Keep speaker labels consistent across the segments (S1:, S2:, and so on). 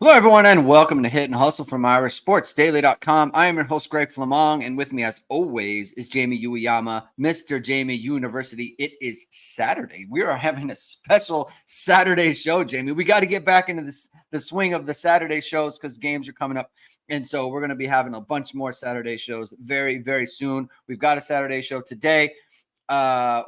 S1: Hello, everyone, and welcome to Hit and Hustle from IrishSportsDaily.com. I am your host, Greg Flammang, and with me, as always, is Jamie Uyeyama, Mr. Jamie University. It is Saturday. We are having a special Saturday show, Jamie. We got to get back into the swing of the Saturday shows because games are coming up, and so we're going to be having a bunch more Saturday shows very, very soon. We've got a Saturday show today.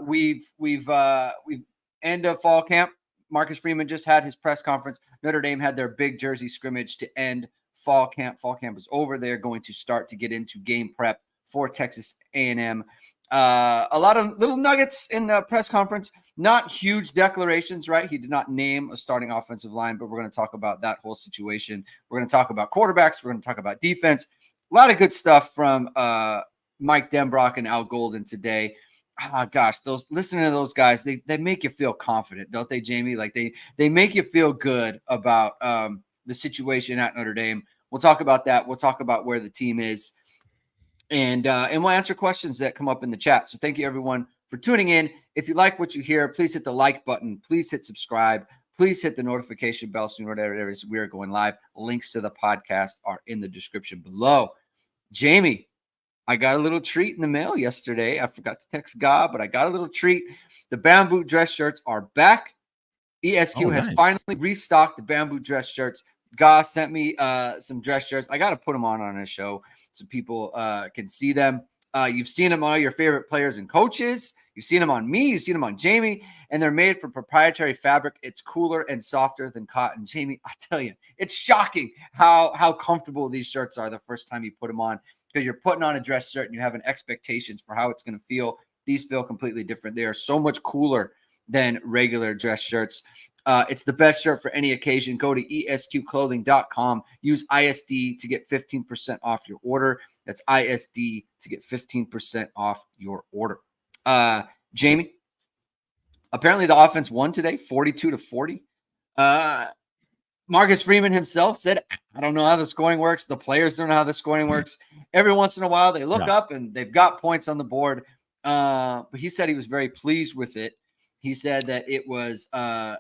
S1: We've end of fall camp. Marcus Freeman just had his press conference. Notre Dame had their big jersey scrimmage to end fall camp. Fall camp is over. They're going to start to get into game prep for Texas A&M. A lot of little nuggets in the press conference. Not huge declarations, right? He did not name a starting offensive line, but we're going to talk about that whole situation. We're going to talk about quarterbacks. We're going to talk about defense. A lot of good stuff from Mike Denbrock and Al Golden today. Oh gosh, listening to those guys, they make you feel confident, don't they, Jamie? Like they make you feel good about the situation at Notre Dame. We'll talk about that. We'll talk about where the team is, and we'll answer questions that come up in the chat. So thank you everyone for tuning in. If you like what you hear, please hit the like button. Please hit subscribe. Please hit the notification bell so whatever it is we are going live. Links to the podcast are in the description below. Jamie, I got a little treat in the mail yesterday. I forgot to text God, but I got a little treat. The bamboo dress shirts are back. ESQ has finally restocked the bamboo dress shirts. God sent me some dress shirts. I got to put them on a show so people can see them. You've seen them on all your favorite players and coaches. You've seen them on me. You've seen them on Jamie. And they're made from proprietary fabric. It's cooler and softer than cotton. Jamie, I tell you, it's shocking how comfortable these shirts are the first time you put them on. Because you're putting on a dress shirt and you have an expectations for how it's going to feel. These feel completely different. They are so much cooler than regular dress shirts. It's the best shirt for any occasion. Go to esqclothing.com. Use ISD to get 15% off your order. That's ISD to get 15% off your order. Jamie, apparently the offense won today, 42-40. Marcus Freeman himself said, I don't know how the scoring works. The players don't know how the scoring works. Every once in a while, they look up and they've got points on the board. But he said he was very pleased with it. He said that it was, I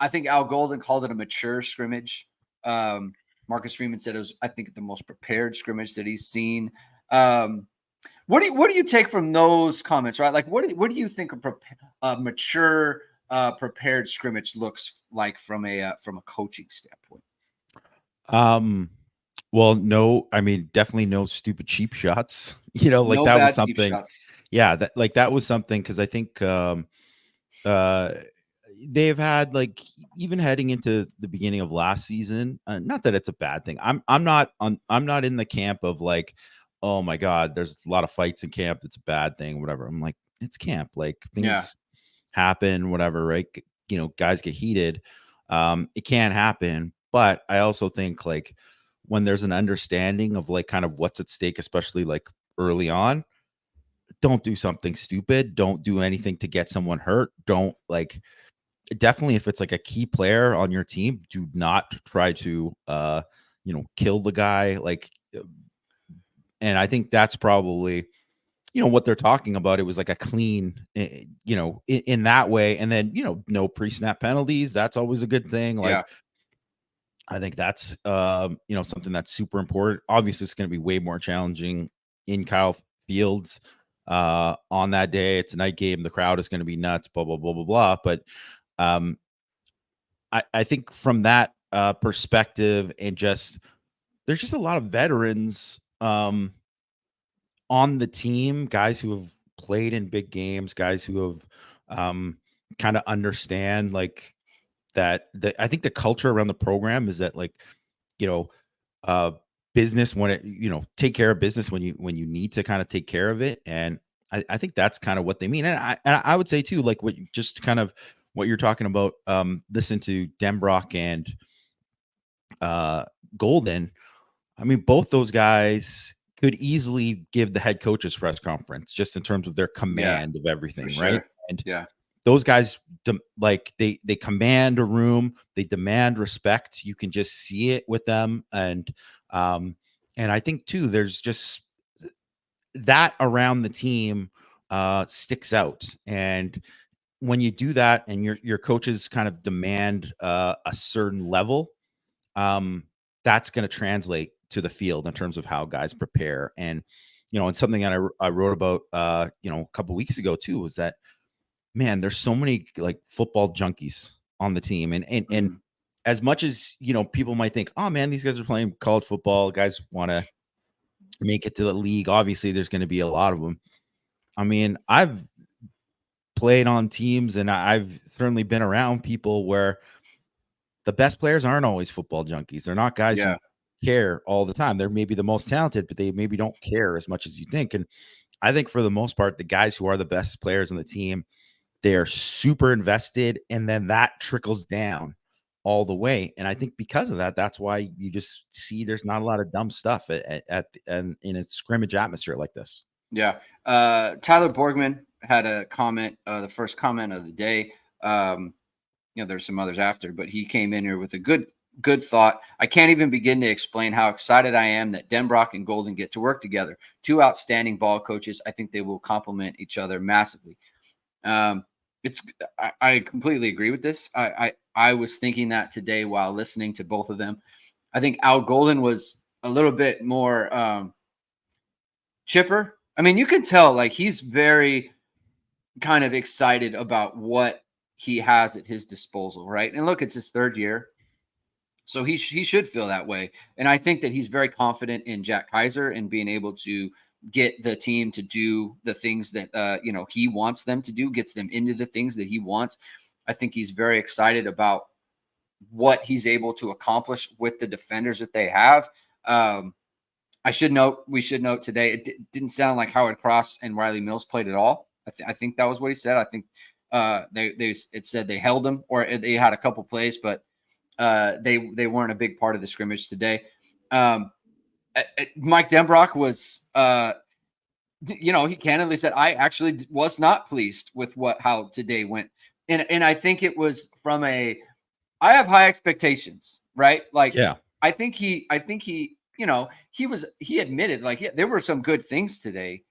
S1: think Al Golden called it a mature scrimmage. Marcus Freeman said it was, I think, the most prepared scrimmage that he's seen. What do you take from those comments, right? Like, what do you think a mature prepared scrimmage looks like from a coaching standpoint?
S2: Well, definitely no stupid cheap shots.
S1: No
S2: that
S1: bad
S2: was something.
S1: Cheap shots.
S2: Yeah, that was something because I think they've had, like, even heading into the beginning of last season. Not that it's a bad thing. I'm not in the camp of like, oh my God, there's a lot of fights in camp. It's a bad thing, whatever. I'm like, it's camp. Like, things happen, whatever, right? Guys get heated. It can happen. But I also think, like, when there's an understanding of, like, kind of what's at stake, especially like early on, don't do something stupid. Don't do anything to get someone hurt. Don't, like, definitely if it's like a key player on your team, do not try to kill the guy. Like, and I think that's probably what they're talking about. It was like a clean, in that way. And then, no pre-snap penalties. That's always a good thing. Like, I think that's, something that's super important. Obviously, it's going to be way more challenging in Kyle Fields on that day. It's a night game. The crowd is going to be nuts, blah, blah, blah, blah, blah. But I think from that perspective, and there's just a lot of veterans on the team, guys who have played in big games, guys who have kind of understand, like, that I think the culture around the program is that, like, business when it, take care of business when you need to kind of take care of it. And I think that's kind of what they mean. And I would say too, like, what you're talking about, listen to Denbrock and Golden. I mean, both those guys could easily give the head coach's press conference just in terms of their command of everything, right? And those guys, like, they command a room, they demand respect. You can just see it with them. And I think too, there's just that around the team sticks out. And when you do that and your coaches kind of demand a certain level, that's going to translate to the field in terms of how guys prepare. And, and something that I wrote about, a couple weeks ago too, was that, man, there's so many like football junkies on the team. And as much as, people might think, oh man, these guys are playing college football, guys want to make it to the league. Obviously there's going to be a lot of them. I mean, I've played on teams and I've certainly been around people where the best players aren't always football junkies. They're not guys who care all the time. They're maybe the most talented, but they maybe don't care as much as you think. And I think for the most part, the guys who are the best players on the team, they are super invested, and then that trickles down all the way. And I think because of that, that's why you just see there's not a lot of dumb stuff in a scrimmage atmosphere like this.
S1: Yeah. Tyler Borgman had a comment, the first comment of the day. There's some others after, but he came in here with a good thought. I can't even begin to explain how excited I am that Denbrock and Golden get to work together. Two outstanding ball coaches. I think they will complement each other massively. I completely agree with this. I was thinking that today while listening to both of them. I think Al Golden was a little bit more chipper. I mean, you can tell like he's very kind of excited about what he has at his disposal, right? And look, it's his third year. So he should feel that way. And I think that he's very confident in Jack Kaiser and being able to get the team to do the things that he wants them to do, gets them into the things that he wants. I think he's very excited about what he's able to accomplish with the defenders that they have. We should note today, it didn't sound like Howard Cross and Riley Mills played at all. I think that was what he said. I think it said they held him, or they had a couple plays, but they weren't a big part of the scrimmage today. Mike Denbrock was, he candidly said, I actually was not pleased with how today went. And I think it was from I have high expectations, right? Like,
S2: yeah,
S1: I think he, he admitted like, yeah, there were some good things today,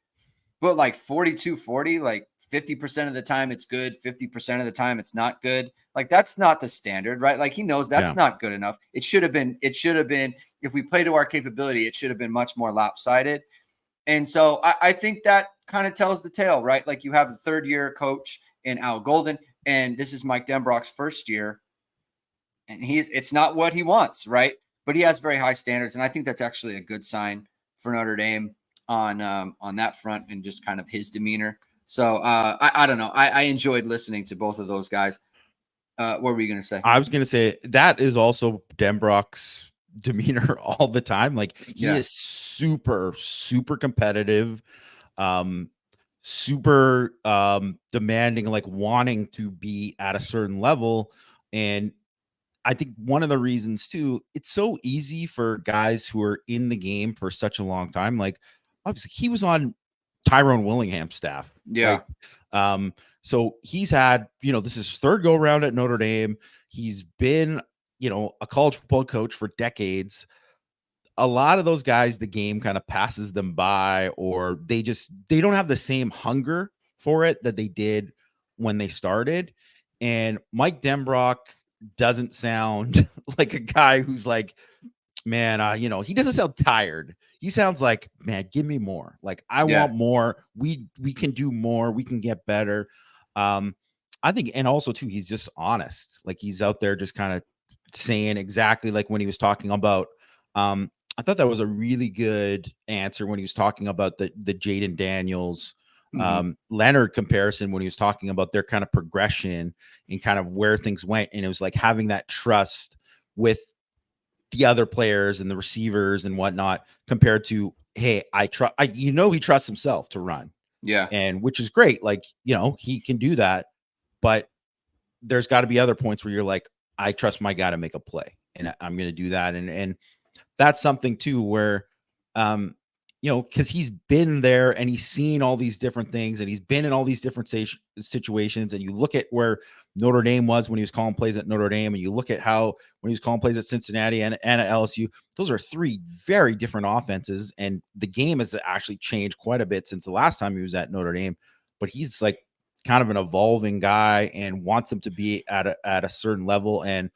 S1: but like 42-40, like 50% of the time it's good, 50% of the time it's not good. Like that's not the standard, right? Like he knows that's not good enough. It should have been, if we play to our capability, it should have been much more lopsided. And so I think that kind of tells the tale, right? Like you have the third year coach in Al Golden, and this is Mike Denbrock's first year. And it's not what he wants, right? But he has very high standards. And I think that's actually a good sign for Notre Dame on that front and just kind of his demeanor. So I don't know. I enjoyed listening to both of those guys. What were you going to say?
S2: I was going to say that is also Denbrock's demeanor all the time. Like he is super, super competitive, super demanding, like wanting to be at a certain level. And I think one of the reasons too, it's so easy for guys who are in the game for such a long time. Like obviously he was on Tyrone Willingham's staff.
S1: Yeah.
S2: Like, so he's had, this is his third go around at Notre Dame. He's been, a college football coach for decades. A lot of those guys, the game kind of passes them by, or they don't have the same hunger for it that they did when they started. And Mike Denbrock doesn't sound like a guy who's like, man, he doesn't sound tired. He sounds like, man, give me more. Like I want more. We can do more. We can get better. I think, and also too, he's just honest. Like he's out there just kind of saying exactly like when he was talking about, I thought that was a really good answer when he was talking about the Jaden Daniels, Leonard comparison, when he was talking about their kind of progression and kind of where things went. And it was like having that trust with the other players and the receivers and whatnot compared to, hey, he trusts himself to run.
S1: Yeah.
S2: And which is great. Like, he can do that, but there's got to be other points where you're like, I trust my guy to make a play and I'm going to do that. And that's something too, where, because he's been there and he's seen all these different things and he's been in all these different situations. And you look at where Notre Dame was when he was calling plays at Notre Dame, and you look at how when he was calling plays at Cincinnati and at LSU, those are three very different offenses. And the game has actually changed quite a bit since the last time he was at Notre Dame. But he's like kind of an evolving guy and wants him to be at a certain level. And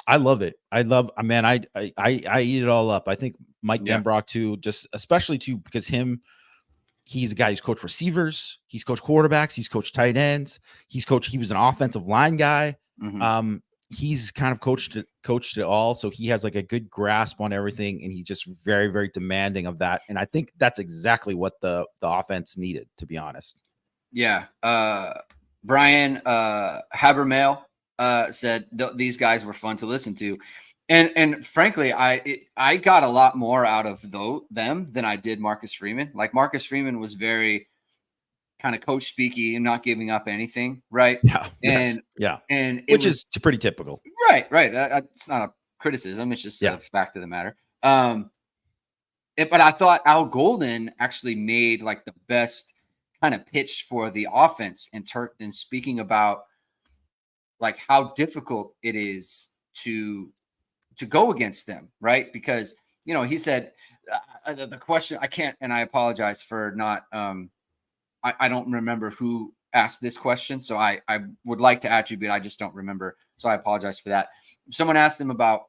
S2: I love it. Man, I eat it all up. I think Mike
S1: Yeah.
S2: Denbrock too, just especially too, because he's a guy who's coached receivers, he's coached quarterbacks, he's coached tight ends, he was an offensive line guy.
S1: Mm-hmm.
S2: He's kind of coached it all. So he has like a good grasp on everything, and he's just very, very demanding of that. And I think that's exactly what the offense needed, to be honest.
S1: Yeah. Brian Habermail said these guys were fun to listen to. And frankly, I got a lot more out of them than I did Marcus Freeman. Like Marcus Freeman was very kind of coach speaky and not giving up anything, right?
S2: Yeah.
S1: And
S2: yeah.
S1: and
S2: which is pretty typical.
S1: Right. That's not a criticism. It's just a fact of the matter. But I thought Al Golden actually made like the best kind of pitch for the offense in speaking about like how difficult it is to go against them, right? Because he said the question, I can't, and I apologize for not I don't remember who asked this question, so I would like to attribute, I just don't remember, so I apologize for that. Someone asked him about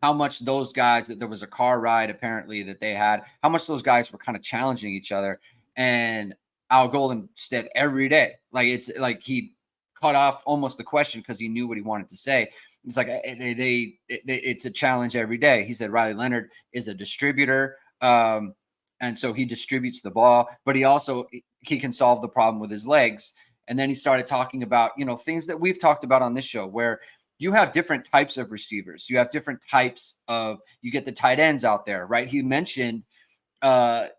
S1: how much those guys, that there was a car ride apparently that they had, how much those guys were kind of challenging each other. And Al Golden said every day, like it's like he cut off almost the question because he knew what he wanted to say. It's like it's a challenge every day. He said Riley Leonard is a distributor, and so he distributes the ball, but he can solve the problem with his legs. And then he started talking about things that we've talked about on this show, where you have different types of receivers. You have different types you get the tight ends out there, right? He mentioned, how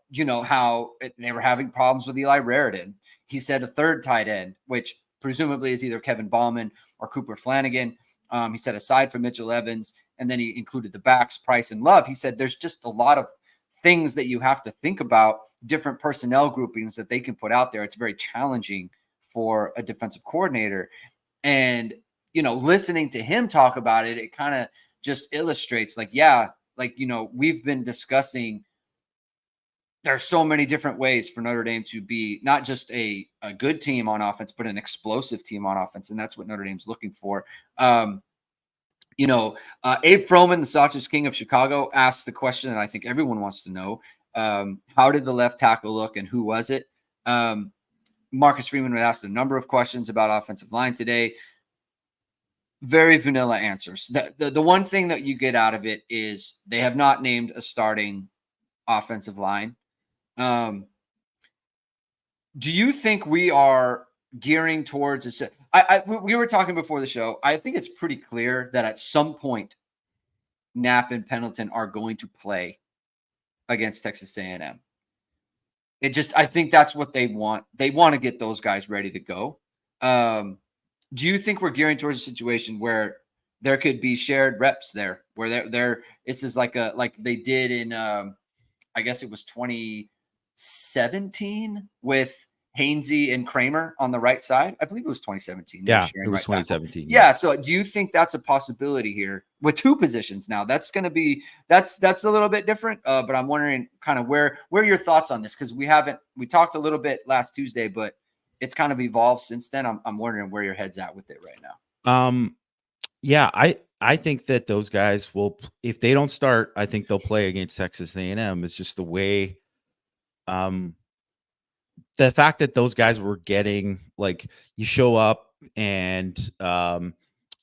S1: they were having problems with Eli Raritan. He said a third tight end, which presumably is either Kevin Ballman or Cooper Flanagan. He said aside from Mitchell Evans, and then he included the backs, Price and Love. He said there's just a lot of things that you have to think about, different personnel groupings that they can put out there. It's very challenging for a defensive coordinator. And listening to him talk about it, it kind of just illustrates we've been discussing, there's so many different ways for Notre Dame to be not just a good team on offense, but an explosive team on offense. And that's what Notre Dame's looking for. Abe Froman, the Sausage King of Chicago, asked the question that I think everyone wants to know. How did the left tackle look and who was it? Marcus Freeman was asked a number of questions about offensive line today. Very vanilla answers. The one thing that you get out of it is they have not named a starting offensive line. Do you think we are gearing towards we were talking before the show. I think it's pretty clear that at some point Knapp and Pendleton are going to play against Texas A&M. I think that's what they want. They want to get those guys ready to go. Do you think we're gearing towards a situation where there could be shared reps there, where this is like they did in I guess it was 2017 with Hainsey and Kramer on the right side? I believe it was 2017.
S2: Yeah, it was 2017.
S1: Yeah. So do you think that's a possibility here with two positions? Now that's a little bit different. But I'm wondering kind of where your thoughts on this, because we talked a little bit last Tuesday, but it's kind of evolved since then. I'm wondering where your head's at with it right now.
S2: Yeah, I think that those guys will, if they don't start, I think they'll play against Texas A&M. It's just the way, the fact that those guys were getting, like, you show up and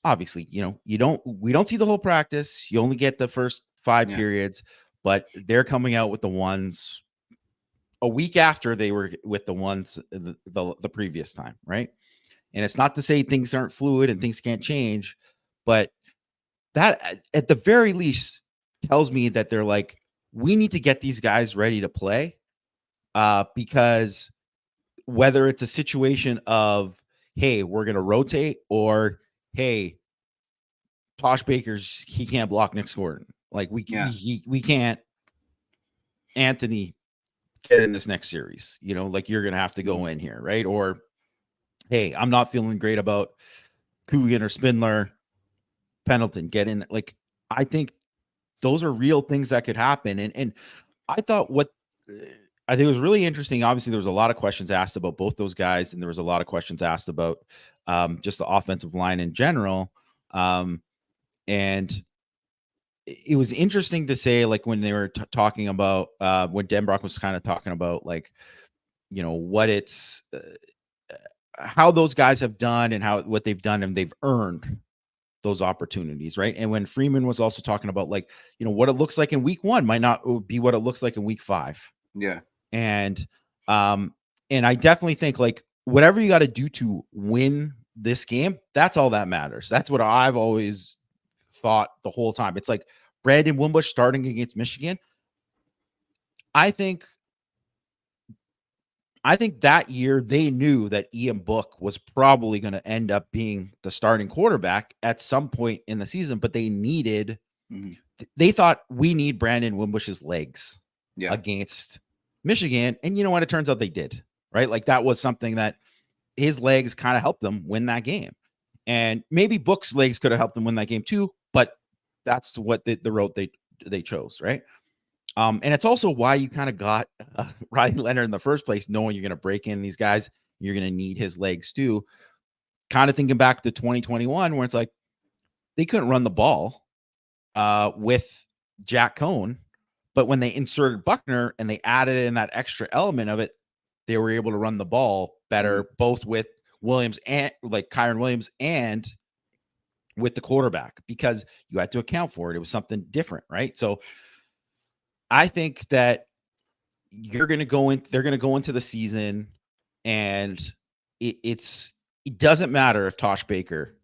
S2: obviously, we don't see the whole practice. You only get the first 5 periods, but they're coming out with the ones a week after they were with the ones the previous time, right? And it's not to say things aren't fluid and things can't change, but that at the very least tells me that they're like, we need to get these guys ready to play, because whether it's a situation of, hey, we're going to rotate, or, hey, Tosh Baker's, he can't block Nick Gordon. Like we can't, Anthony, get in this next series, like you're going to have to go in here. Right. Or, hey, I'm not feeling great about Coogan or Spindler, Pendleton, get in. Like, I think those are real things that could happen. And I thought I think it was really interesting. Obviously, there was a lot of questions asked about both those guys, and there was a lot of questions asked about just the offensive line in general. And it was interesting to say, like, when they were talking about when Denbrock was kind of talking about, like, what it's how those guys have done and what they've done, and they've earned those opportunities, right? And when Freeman was also talking about, like, what it looks like in week 1 might not be what it looks like in week 5.
S1: Yeah.
S2: And I definitely think, like, whatever you got to do to win this game, that's all that matters. That's what I've always thought the whole time. It's like Brandon Wimbush starting against Michigan. I think that year they knew that Ian Book was probably going to end up being the starting quarterback at some point in the season, but they needed, they thought, we need Brandon Wimbush's legs against Michigan. And you know what? It turns out they did, right? Like, that was something that his legs kind of helped them win that game. And maybe Book's legs could have helped them win that game too, but that's what the road they chose, right? And it's also why you kind of got Riley Leonard in the first place, knowing you're going to break in these guys, you're going to need his legs too. Kind of thinking back to 2021, where it's like they couldn't run the ball with Jack Cohn, but when they inserted Buckner and they added in that extra element of it, they were able to run the ball better, both with Williams and, like, Kyron Williams, and with the quarterback, because you had to account for it. It was something different, right? So I think that they're going to go into the season, and it doesn't matter if Tosh Baker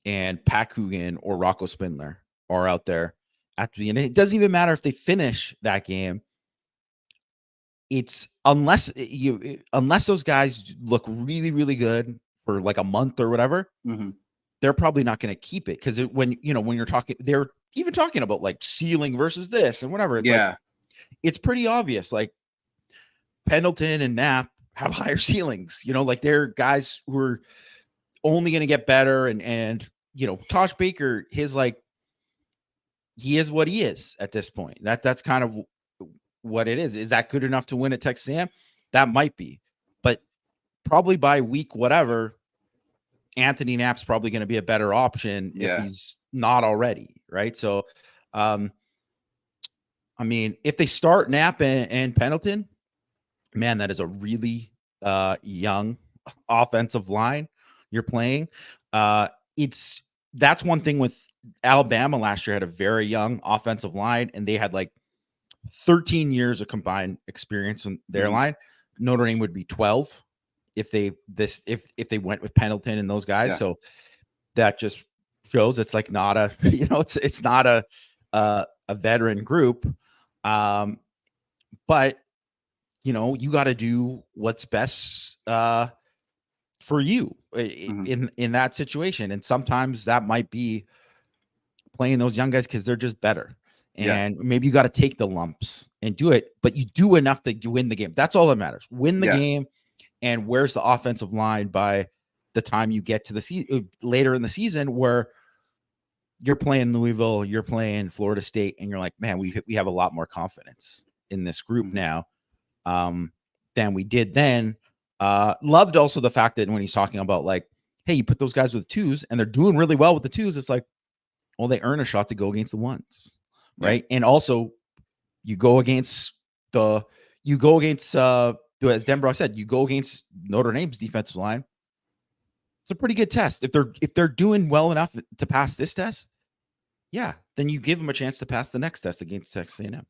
S2: and Pat Coogan or Rocco Spindler are out there at the end. It doesn't even matter if they finish that game. It's unless those guys look really, really good for like a month or whatever, they're probably not going to keep it. Because when you're talking, they're even talking about, like, ceiling versus this and whatever. It's like, it's pretty obvious. Like, Pendleton and Knapp have higher ceilings. Like, they're guys who are only going to get better. And Tosh Baker, he is what he is at this point. That's kind of what it is. Is that good enough to win at Texas A&M? That might be, but probably by week whatever, Anthony Knapp's probably going to be a better option if he's not already, right? So, I mean, if they start Knapp and Pendleton, man, that is a really young offensive line you're playing. That's one thing with Alabama last year, had a very young offensive line, and they had like 13 years of combined experience on their line. Notre Dame would be 12 if they went with Pendleton and those guys. So that just shows it's like not a it's not a veteran group, but you got to do what's best for you in that situation, and sometimes that might be playing those young guys because they're just better. And maybe you got to take the lumps and do it, but you do enough to win the game. That's all that matters. Win the game. And where's the offensive line by the time you get to the later in the season, where you're playing Louisville, you're playing Florida State, and you're like, man, we have a lot more confidence in this group now than we did then. Loved also the fact that when he's talking about, like, hey, you put those guys with twos and they're doing really well with the twos, it's like, well, they earn a shot to go against the ones. Right. And also you go against as Denbrock said, you go against Notre Dame's defensive line. It's a pretty good test. If they're doing well enough to pass this test, then you give them a chance to pass the next test against Texas A&M.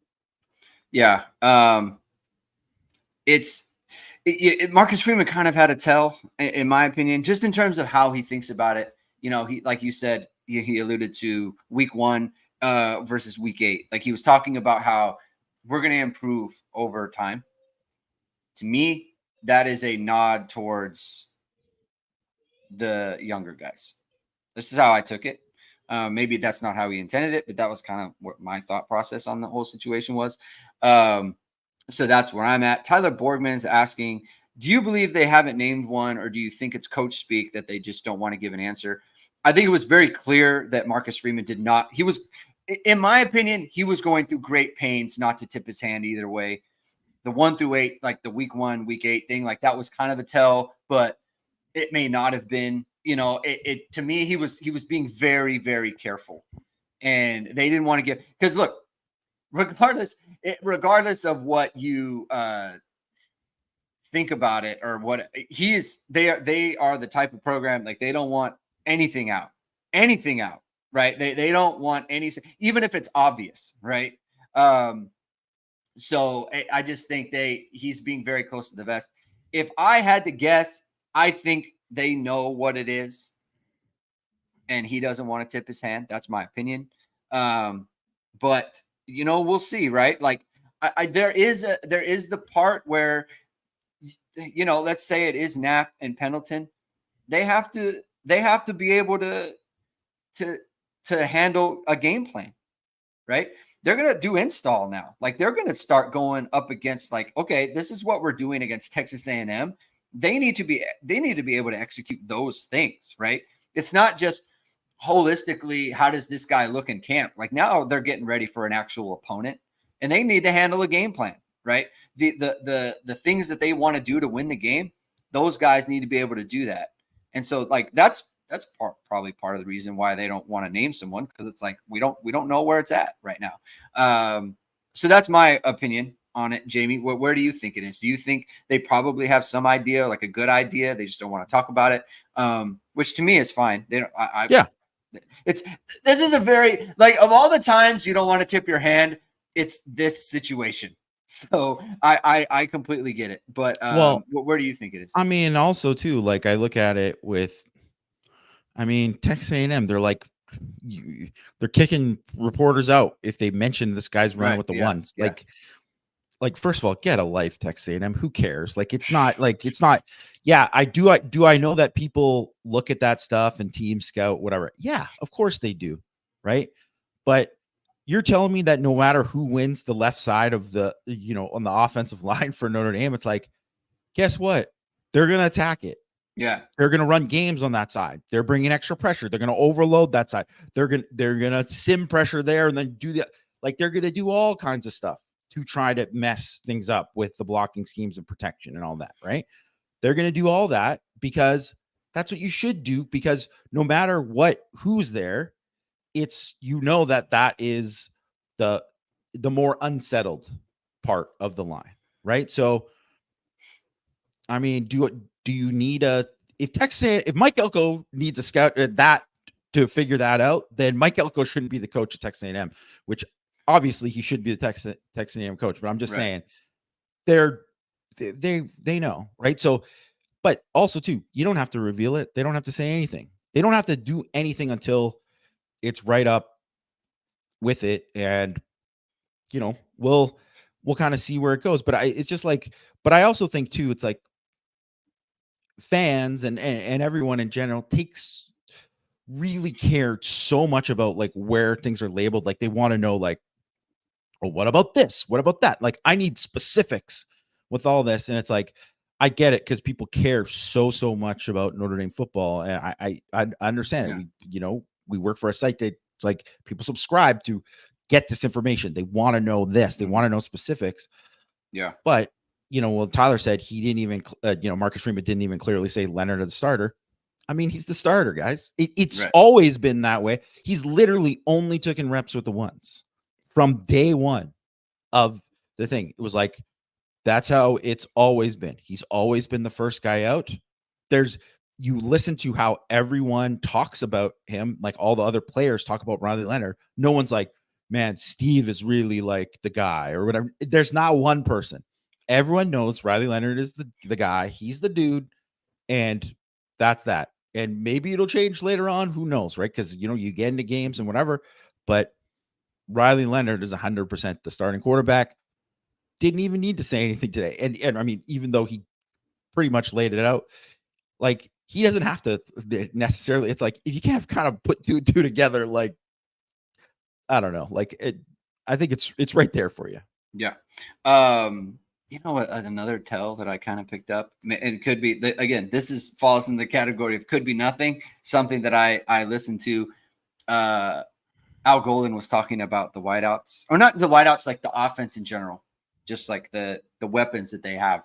S1: Marcus Freeman kind of had a tell, in my opinion, just in terms of how he thinks about it. He, like you said, he alluded to week 1 versus week 8. Like, he was talking about how we're going to improve over time. To me, that is a nod towards the younger guys. This is how I took it. Maybe that's not how he intended it, but that was kind of what my thought process on the whole situation was. So that's where I'm at. Tyler Borgman is asking, do you believe they haven't named one, or do you think it's coach speak that they just don't want to give an answer? I think it was very clear that Marcus Freeman did not. He was, in my opinion, he was going through great pains not to tip his hand either way. The 1 through 8, like the week 1, week 8 thing, like that was kind of the tell, but it may not have been it to me, he was being very, very careful, and they didn't want to give, because look, regardless of what you think about it or what they are the type of program, like, they don't want anything out, right? They don't want any, even if it's obvious, right? So I just think he's being very close to the vest. If I had to guess, I think they know what it is, and he doesn't want to tip his hand. That's my opinion. But we'll see, right? Like, there is the part where, let's say it is Knapp and Pendleton. They have to be able to handle a game plan, right? They're going to do install now. Like, they're going to start going up against, like, okay, this is what we're doing against Texas A&M. They need to be able to execute those things, right? It's not just holistically, how does this guy look in camp? Like, now they're getting ready for an actual opponent, and they need to handle a game plan, right? The things that they want to do to win the game, those guys need to be able to do that. And so, like, that's probably part of the reason why they don't want to name someone, because it's like, we don't know where it's at right now. So that's my opinion on it. Jamie, where do you think it is? Do you think they probably have some idea, like a good idea, they just don't want to talk about it? Which to me is fine. They don't.
S2: Yeah.
S1: This is a very, like, of all the times you don't want to tip your hand, it's this situation. So I completely get it. But where do you think it is?
S2: I mean, also too, like, I look at it with, Texas A&M, they're like, they're kicking reporters out if they mention this guy's running with the ones.
S1: Yeah.
S2: Like, first of all, get a life, Texas A&M. Who cares? Like, it's not. Yeah, I know that people look at that stuff and team scout, whatever. Yeah, of course they do, right? But you're telling me that no matter who wins the left side of the, on the offensive line for Notre Dame, it's like, guess what? They're gonna attack it.
S1: Yeah.
S2: They're going to run games on that side. They're bringing extra pressure. They're going to overload that side. They're going to sim pressure there and then do the, like, they're going to do all kinds of stuff to try to mess things up with the blocking schemes and protection and all that, right? They're going to do all that because that's what you should do, because no matter who's there, it's, that is the more unsettled part of the line, right? So, do you need if Mike Elko needs a scout that to figure that out, then Mike Elko shouldn't be the coach of Texas A&M, which obviously he should be the Texas A&M coach. But I'm just saying, they know, right? So, but also too, you don't have to reveal it. They don't have to say anything. They don't have to do anything until it's right up with it, and we'll kind of see where it goes. But it's just like, but I also think too, it's like, fans and everyone in general really cared so much about, like, where things are labeled. Like, they want to know, like, well, what about this? What about that? Like, I need specifics with all this. And it's like, I get it, because people care so much about Notre Dame football. And I understand it. We work for a site that, it's like, people subscribe to get this information. They want to know this. They want to know specifics.
S1: Yeah.
S2: But Tyler said he didn't even, Marcus Freeman didn't even clearly say Leonard as the starter. He's the starter, guys. It's always been that way. He's literally only taken reps with the ones from day one of the thing. It was like, that's how it's always been. He's always been the first guy out. You listen to how everyone talks about him, like all the other players talk about Riley Leonard. No one's like, man, Steve is really like the guy or whatever. There's not one person. Everyone knows Riley Leonard is the guy. He's the dude. And that's that. And maybe it'll change later on. Who knows, right? Because, you get into games and whatever. But Riley Leonard is 100% the starting quarterback. Didn't even need to say anything today. And even though he pretty much laid it out, like, he doesn't have to necessarily. It's like, if you can't kind of put two together, like, I don't know. Like, I think it's right there for you.
S1: Yeah. Another tell that I kind of picked up, and it could be, again, falls in the category of could be nothing. Something that I listened to, Al Golden was talking about the wideouts, or not the wideouts, like the offense in general, just like the weapons that they have.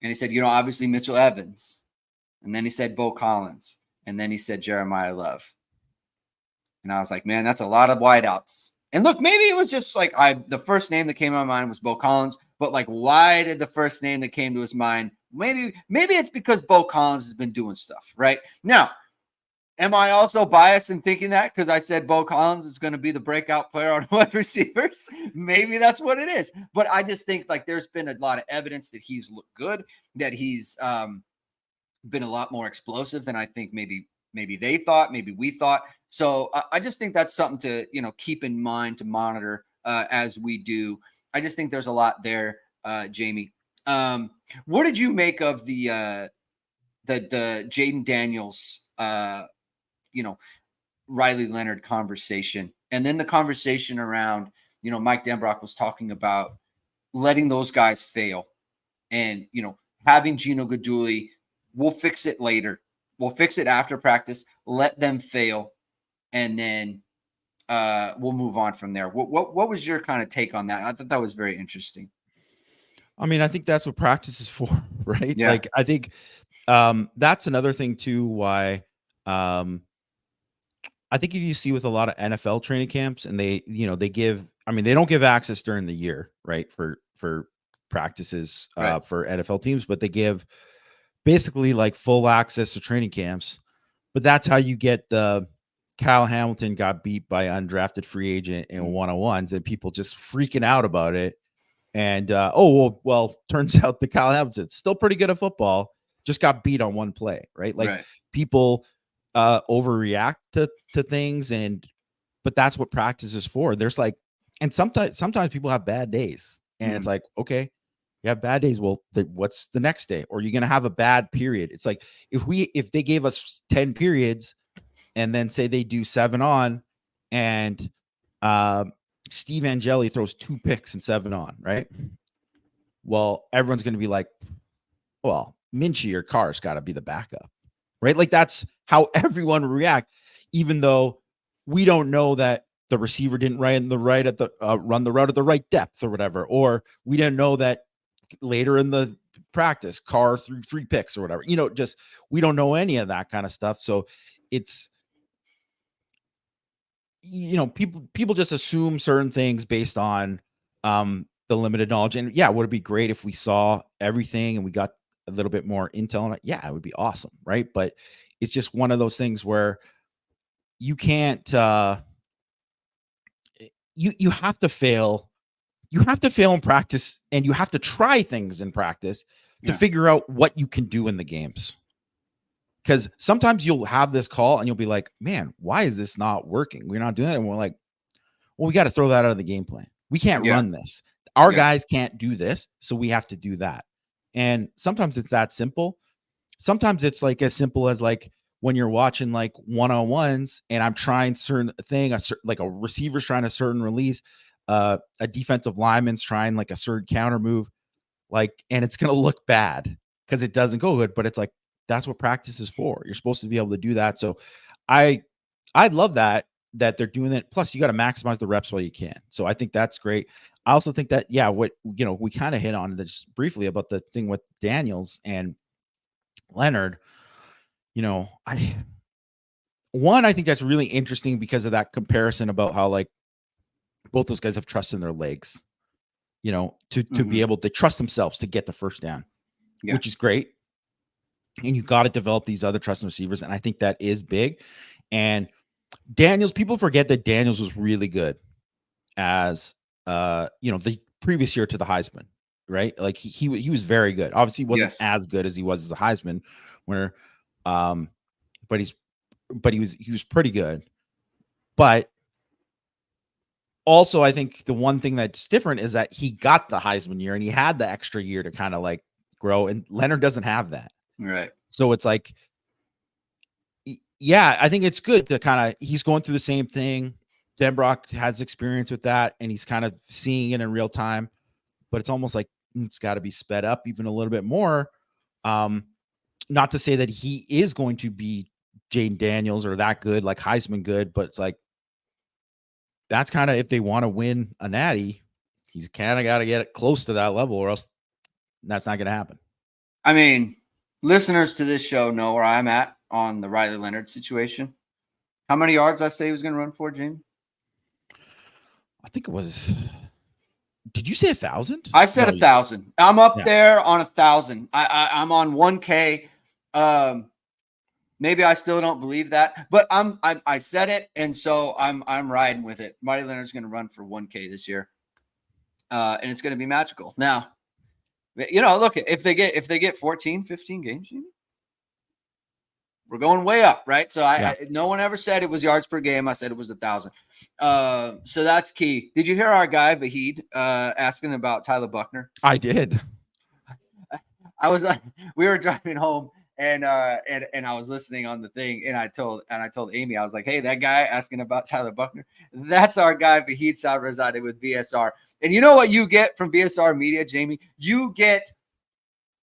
S1: And he said, obviously Mitchell Evans, and then he said Bo Collins, And then he said Jeremiah Love. And I was like, man, that's a lot of wideouts. And look, maybe it was just like the first name that came to my mind was Bo Collins, but like, why did the first name that came to his mind? Maybe it's because Bo Collins has been doing stuff right now. Am I also biased in thinking that because I said Bo Collins is going to be the breakout player on wide receivers? Maybe that's what it is. But I just think like there's been a lot of evidence that he's looked good, that he's been a lot more explosive than I think maybe they thought, maybe we thought. So I just think that's something to, keep in mind, to monitor as we do. I just think there's a lot there, Jamie. What did you make of the Jaden Daniels, Riley Leonard conversation, and then the conversation around, Mike Denbrock was talking about letting those guys fail, and having Gino Guidugli, we'll fix it later. We'll fix it after practice. Let them fail, and then we'll move on from there. What was your kind of take on that? I thought that was very interesting.
S2: I mean, I think that's what practice is for, right?
S1: Yeah.
S2: Like, I think that's another thing too. Why I think if you see with a lot of NFL training camps, and they don't give access during the year, right? For practices
S1: Right.
S2: for NFL teams, but they give basically like full access to training camps. But that's how you get the Kyle Hamilton got beat by undrafted free agent in 101s, and people just freaking out about it. And turns out the Kyle Hamilton still pretty good at football, just got beat on one play, right? Like
S1: right.
S2: People overreact to things, but that's what practice is for. There's like, and sometimes people have bad days, and it's like, okay, you have bad days. Well, what's the next day? Or you're gonna have a bad period. It's like if they gave us 10 periods, and then say they do 7 on, and Steve Angeli throws 2 picks and 7 on, right? Well, everyone's gonna be like, well, Minchie or Carr's got to be the backup, right? Like that's how everyone would react, even though we don't know that the receiver didn't run the route at the right depth or whatever, or we didn't know that later in the practice Carr threw 3 picks or whatever. Just we don't know any of that kind of stuff. So it's people just assume certain things based on the limited knowledge. And yeah, would it be great if we saw everything and we got a little bit more intel on it? Yeah, it would be awesome, right? But it's just one of those things where you can't you have to fail. You have to fail in practice, and you have to try things in practice to figure out what you can do in the games. Because sometimes you'll have this call and you'll be like, man, why is this not working? We're not doing it. And we're like, well, we got to throw that out of the game plan. We can't run this. Our guys can't do this, so we have to do that. And sometimes it's that simple. Sometimes it's like as simple as like when you're watching like one-on-ones and I'm trying certain thing, like a receiver's trying a certain release, a defensive lineman's trying like a certain counter move, like, and it's going to look bad because it doesn't go good, but it's like, that's what practice is for. You're supposed to be able to do that. So I love that they're doing it. Plus you got to maximize the reps while you can. So I think that's great. I also think that, we kind of hit on this briefly about the thing with Daniels and Leonard. I think that's really interesting because of that comparison about how like both those guys have trust in their legs, to be able to trust themselves to get the first down, which is great. And you got to develop these other trusted receivers. And I think that is big. And Daniels, people forget that Daniels was really good as, the previous year to the Heisman, right? Like he was very good. Obviously he wasn't as good as he was as a Heisman winner. But he was pretty good. But also I think the one thing that's different is that he got the Heisman year and he had the extra year to kind of like grow. And Leonard doesn't have that.
S1: Right.
S2: So it's like, yeah, I think it's good to kind of, he's going through the same thing. Denbrock has experience with that and he's kind of seeing it in real time, but it's almost like it's got to be sped up even a little bit more. Not to say that he is going to be Jaden Daniels or that good, like Heisman good, but it's like, that's kind of, if they want to win a natty, he's kind of got to get it close to that level or else that's not going to happen.
S1: I mean, listeners to this show know where I'm at. on the Riley Leonard situation. How many yards I say he was going to run for, Jamie?
S2: I think it was. Did you say 1,000?
S1: I said 1,000. I'm up there on 1,000. I'm on 1K. Maybe I still don't believe that, but I said it, and so I'm riding with it. Marty Leonard's going to run for 1K this year, and it's going to be magical. Now, look, if they get 14, 15 games, we're going way up, right? So no one ever said it was yards per game. I said it was 1,000. So that's key. Did you hear our guy Vahid asking about Tyler Buckner?
S2: I did.
S1: We were driving home and I was listening on the thing, and I told Amy, I was like, hey, that guy asking about Tyler Buckner, that's our guy Vahid Sadrazadeh with VSR. And you know what you get from VSR Media, Jamie? You get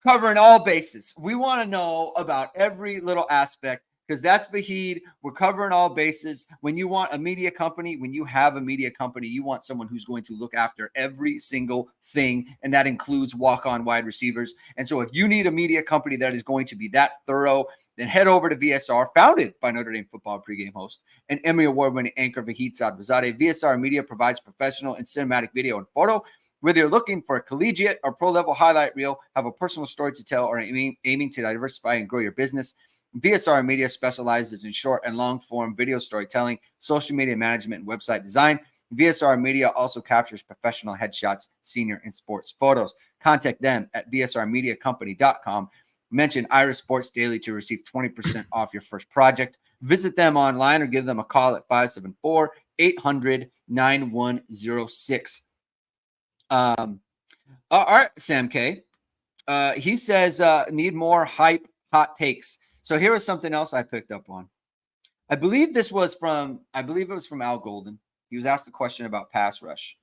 S1: covering all bases. We want to know about every little aspect, because that's Vahid. We're covering all bases. When you want a media company, when you have a media company, you want someone who's going to look after every single thing, and that includes walk-on wide receivers. And so if you need a media company that is going to be that thorough, then head over to VSR, founded by Notre Dame football pregame host and Emmy Award-winning anchor Vahid Sadrazadeh. VSR Media provides professional and cinematic video and photo. Whether you're looking for a collegiate or pro-level highlight reel, have a personal story to tell, or aiming to diversify and grow your business, VSR Media specializes in short and long-form video storytelling, social media management, and website design. VSR Media also captures professional headshots, senior and sports photos. Contact them at vsrmediacompany.com. Mention Irish Sports Daily to receive 20% off your first project. Visit them online or give them a call at 574-800-9106. All right, Sam K. He says need more hype, hot takes. So here was something else I picked up on. I believe it was from Al Golden. He was asked a question about pass rush.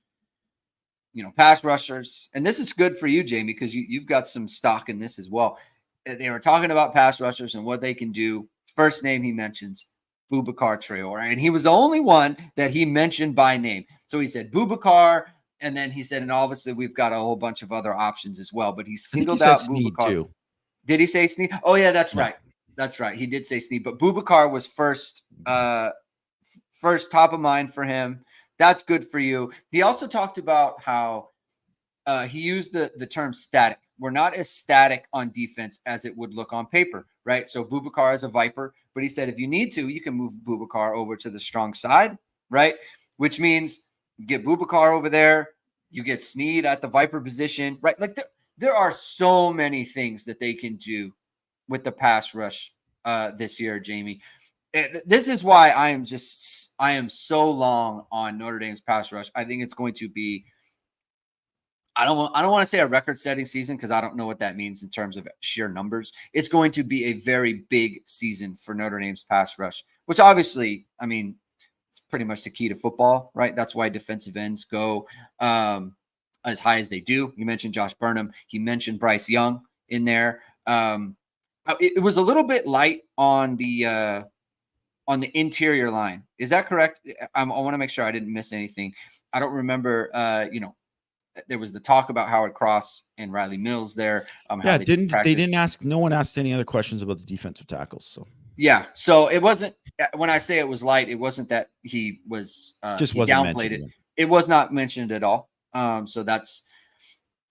S1: Pass rushers, and this is good for you, Jamie, because you've got some stock in this as well. They were talking about pass rushers and what they can do. First name he mentions, Boubacar Traore, and he was the only one that he mentioned by name. So he said Boubacar, and then he said, and obviously we've got a whole bunch of other options as well. But he singled out Boubacar
S2: too.
S1: Did he say Snead? Oh yeah, that's right. That's right. He did say Snead, but Boubacar was first top of mind for him. That's good for you. He also talked about how he used the term static. We're not as static on defense as it would look on paper, right? So Boubacar is a Viper, but he said if you need to, you can move Boubacar over to the strong side, right? Which means you get Boubacar over there, you get Snead at the Viper position, right? Like there are so many things that they can do with the pass rush this year, Jamie. This is why I am so long on Notre Dame's pass rush. I think it's going to be, I don't want to say a record-setting season, because I don't know what that means in terms of sheer numbers. It's going to be a very big season for Notre Dame's pass rush, which obviously, I mean, it's pretty much the key to football, right? That's why defensive ends go as high as they do. You mentioned Josh Burnham. He mentioned Bryce Young in there. It was a little bit light on the interior line. Is that correct? I want to make sure I didn't miss anything. I don't remember, there was the talk about Howard Cross and Riley Mills there.
S2: No one asked any other questions about the defensive tackles. So
S1: yeah, so it wasn't, when I say it was light, it wasn't that he was
S2: just
S1: he
S2: wasn't
S1: downplayed
S2: mentioned.
S1: It was not mentioned at all. So that's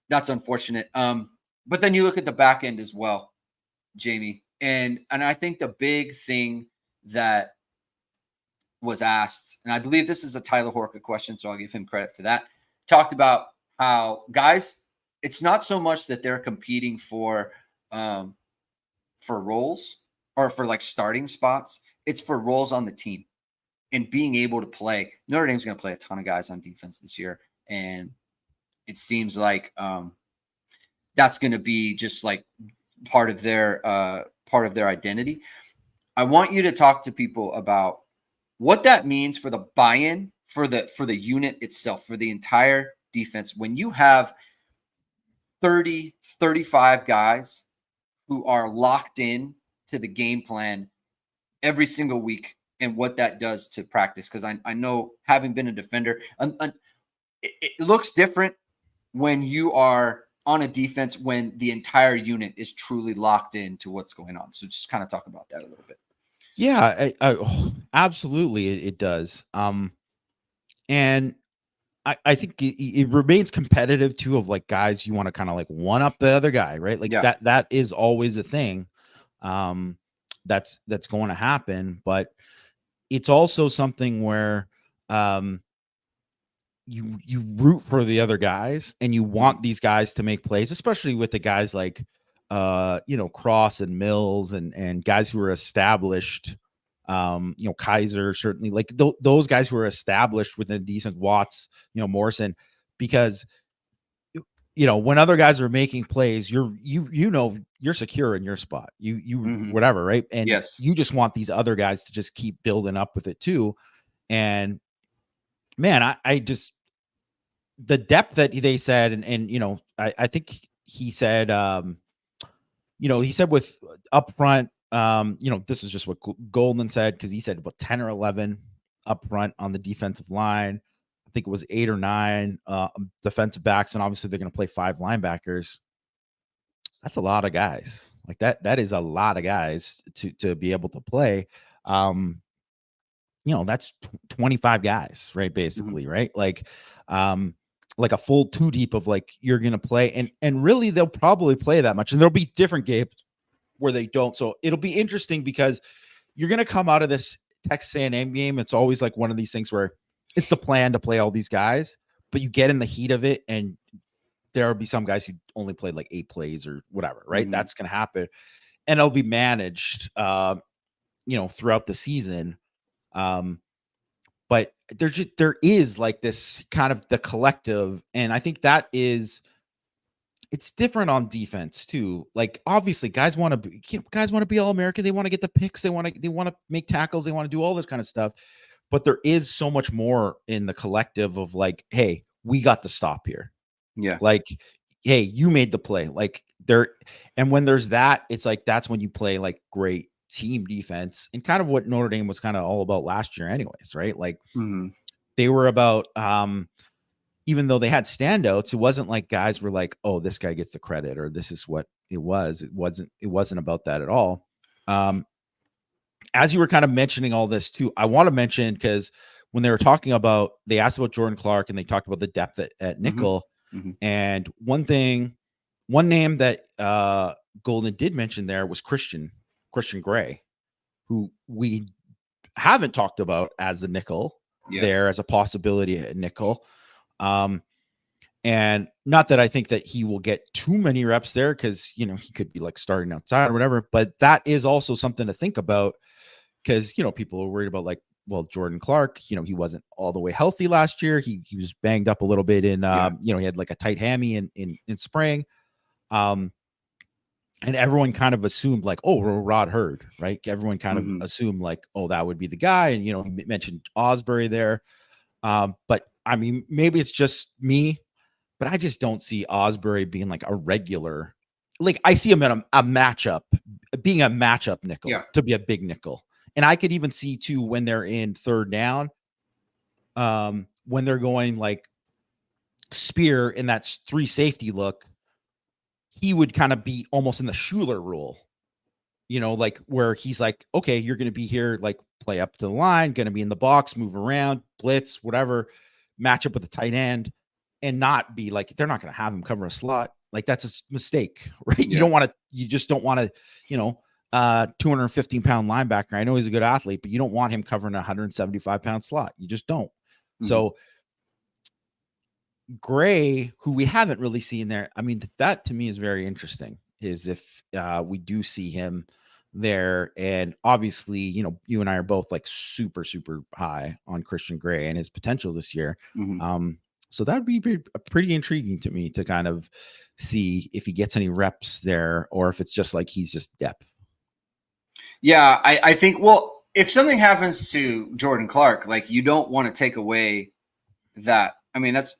S1: unfortunate. But then you look at the back end as well, Jamie, and I think the big thing that was asked, and I believe this is a Tyler Horka question, so I'll give him credit for that, talked about how guys, it's not so much that they're competing for roles or for like starting spots. It's for roles on the team and being able to play. Notre Dame's going to play a ton of guys on defense this year, and it seems like that's going to be just like part of their identity. I want you to talk to people about what that means for the buy-in for the unit itself, for the entire defense. When you have 30, 35 guys who are locked in to the game plan every single week, and what that does to practice. Because I know, having been a defender, it looks different when you are on a defense when the entire unit is truly locked into what's going on. So just kind of talk about that a little bit.
S2: Yeah, absolutely, it does. And I think it remains competitive too, of like guys you want to kind of like one up the other guy, right? Like
S1: Yeah.
S2: that is always a thing. Um, that's going to happen, but it's also something where um you root for the other guys and you
S1: Mhm.
S2: want these guys to make plays, especially with the guys like Cross and Mills and guys who are established. Kaiser, certainly, like those guys who are established within decent, Watts, Morrison, because when other guys are making plays, you're secure in your spot. You
S1: Mhm.
S2: whatever, right? And
S1: Yes.
S2: you just want these other guys to just keep building up with it too. And man, I just, the depth that they said, and I think he said, he said with up front, this is just what Goldman said, because he said about 10 or 11 up front on the defensive line. I think it was 8 or 9 defensive backs, and obviously they're going to play 5 linebackers. That's a lot of guys. Like that is a lot of guys to be able to play. Um, that's 25 guys, right?
S1: Mhm.
S2: Basically, right? Like a full 2 deep of like you're gonna play, and really they'll probably play that much, and there'll be different games where they don't. So it'll be interesting because you're gonna come out of this Texas A&M game. It's always like one of these things where it's the plan to play all these guys, but you get in the heat of it, and there'll be some guys who only played like 8 plays or whatever, right?
S1: Mhm.
S2: That's gonna happen, and it'll be managed, throughout the season. Um, but there is like this kind of the collective, and I think that is, it's different on defense too. Like obviously guys want to be all American, they want to get the picks, they want to make tackles, they want to do all this kind of stuff, but there is so much more in the collective of like, hey, we got the stop here,
S1: Yeah.
S2: like, hey, you made the play, like there. And when there's that, it's like that's when you play like great team defense, and kind of what Notre Dame was kind of all about last year anyways, right? Like
S1: Mhm.
S2: they were about, even though they had standouts, it wasn't like guys were like, oh, this guy gets the credit, or this is what it was. It wasn't about that at all. Um, as you were kind of mentioning all this too, I want to mention, because when they were talking about, they asked about Jordan Clark and they talked about the depth at
S1: Mhm.
S2: nickel.
S1: Mhm.
S2: And one name that Golden did mention there was Christian Gray, who we haven't talked about as a nickel,
S1: Yeah.
S2: there as a possibility at nickel. Um, and not that I think that he will get too many reps there, because he could be like starting outside or whatever, but that is also something to think about, because people are worried about, like, well, Jordan Clark, he wasn't all the way healthy last year. He was banged up a little bit in,
S1: Yeah.
S2: he had like a tight hammy in spring. Um, and everyone kind of assumed like, oh, Rod Hurd, right? Everyone kind of
S1: Mhm.
S2: assumed like, oh, that would be the guy. And he mentioned Osbury there. But I mean, maybe it's just me, but I just don't see Osbury being like a regular. Like I see him in a matchup, being a matchup nickel,
S1: Yeah.
S2: to be a big nickel. And I could even see too, when they're in third down, when they're going like spear in that 3 safety look, he would kind of be almost in the Schuler rule, like where he's like, okay, you're going to be here, like play up to the line, going to be in the box, move around, blitz, whatever, match up with the tight end, and not be like, they're not going to have him cover a slot. Like that's a mistake, right?
S1: Yeah.
S2: You just don't want to, 215-pound linebacker. I know he's a good athlete, but you don't want him covering a 175-pound slot. You just don't.
S1: Mhm.
S2: So Gray, who we haven't really seen there, I mean, that to me is very interesting, is if we do see him there. And obviously, you and I are both like super, super high on Christian Gray and his potential this year.
S1: Mhm.
S2: So that would be pretty intriguing to me to kind of see if he gets any reps there, or if it's just like he's just depth.
S1: Yeah, I think, well, if something happens to Jordan Clark, like you don't want to take away that. I mean, that's,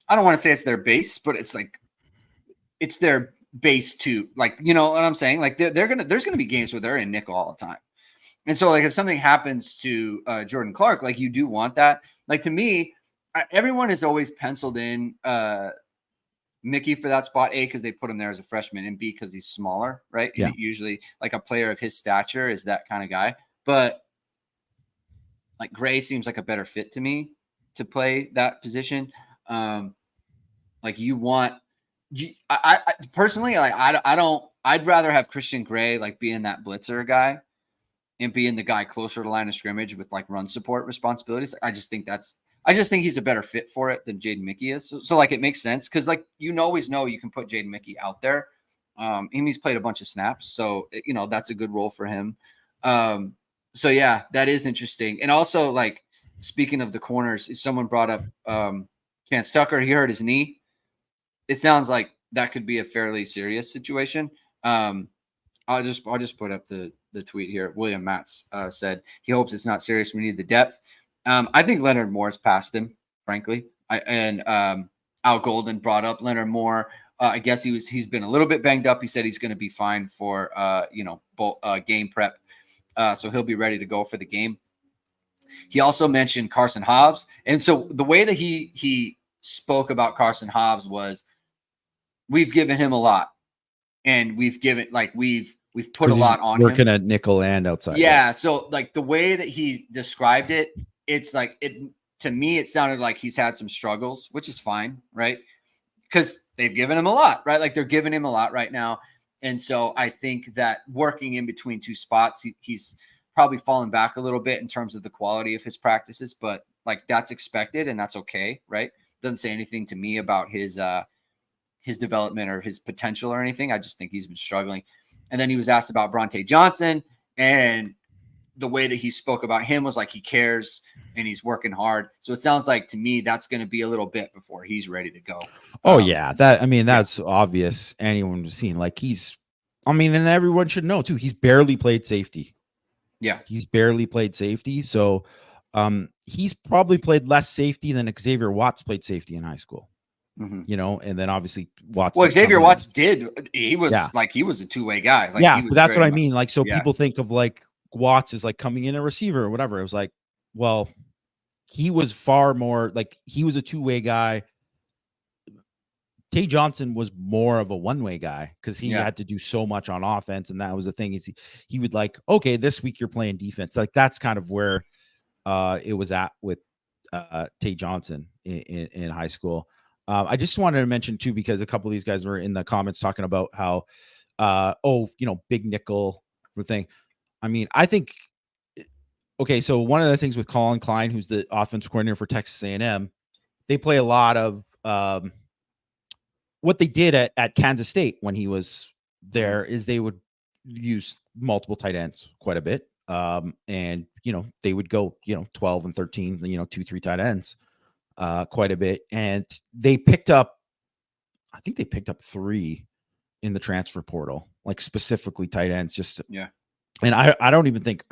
S1: I don't want to say it's their base, but it's like it's their base too. Like, you know what I'm saying? Like they're gonna, there's gonna be games where they're in nickel all the time. And so like if something happens to Jordan Clark, like you do want that. Like to me, everyone is always penciled in Mickey for that spot, A, because they put him there as a freshman, and B, because he's smaller, right?
S2: Yeah.
S1: Usually, like a player of his stature is that kind of guy. but like Gray seems like a better fit to me to play that position. Like you want, I personally, like I don't. I'd rather have Christian Gray like being that blitzer guy and being the guy closer to line of scrimmage with like run support responsibilities. I just think he's a better fit for it than Jaden Mickey is. So like it makes sense because like you always know you can put Jaden Mickey out there. And he's played a bunch of snaps, so that's a good role for him. So yeah, that is interesting. And also like speaking of the corners, someone brought up Chance Tucker. He hurt his knee. It sounds like that could be a fairly serious situation. I'll just put up the tweet here. William Matz said he hopes it's not serious. We need the depth. I think Leonard Moore's passed him, frankly. Al Golden brought up Leonard Moore. I guess he's been a little bit banged up. He said he's going to be fine for game prep, so he'll be ready to go for the game. He also mentioned Carson Hobbs, and so the way that he spoke about Carson Hobbs was, we've given him a lot, and we've put a lot on him.
S2: Working at nickel and outside.
S1: Yeah. So like the way that he described it, it's like to me, it sounded like he's had some struggles, which is fine. Right. Because they've given him a lot, right? Like they're giving him a lot right now. And so I think that working in between two spots, he's probably fallen back a little bit in terms of the quality of his practices, but like that's expected and that's okay. Right. Doesn't say anything to me about his development or his potential or anything. I just think he's been struggling. And then he was asked about Bronte Johnson, and the way that he spoke about him was like he cares and he's working hard. So it sounds like to me that's going to be a little bit before he's ready to go.
S2: Oh yeah, that's obvious. Anyone who's seen and everyone should know too. He's barely played safety.
S1: Yeah,
S2: he's barely played safety. So he's probably played less safety than Xavier Watts played safety in high school.
S1: Mm-hmm.
S2: And then obviously Watts.
S1: Well, Xavier Watts did. He was he was a two-way guy. Like,
S2: but that's what I mean. Like, so people think of like Watts as like coming in a receiver or whatever. It was like, well, he was far more like he was a two-way guy. Tay Johnson was more of a one-way guy because he had to do so much on offense, and that was the thing. Is he would like, okay, this week you're playing defense. Like that's kind of where it was at with Tay Johnson in high school. I just wanted to mention too, because a couple of these guys were in the comments talking about how, big nickel thing. I mean, I think, okay, so one of the things with Colin Klein, who's the offensive coordinator for Texas A&M, they play a lot of what they did at Kansas State when he was there is they would use multiple tight ends quite a bit. And, they would go, 12 and 13, 2-3 tight ends. Quite a bit, and I think they picked up 3 in the transfer portal, like specifically tight ends. And I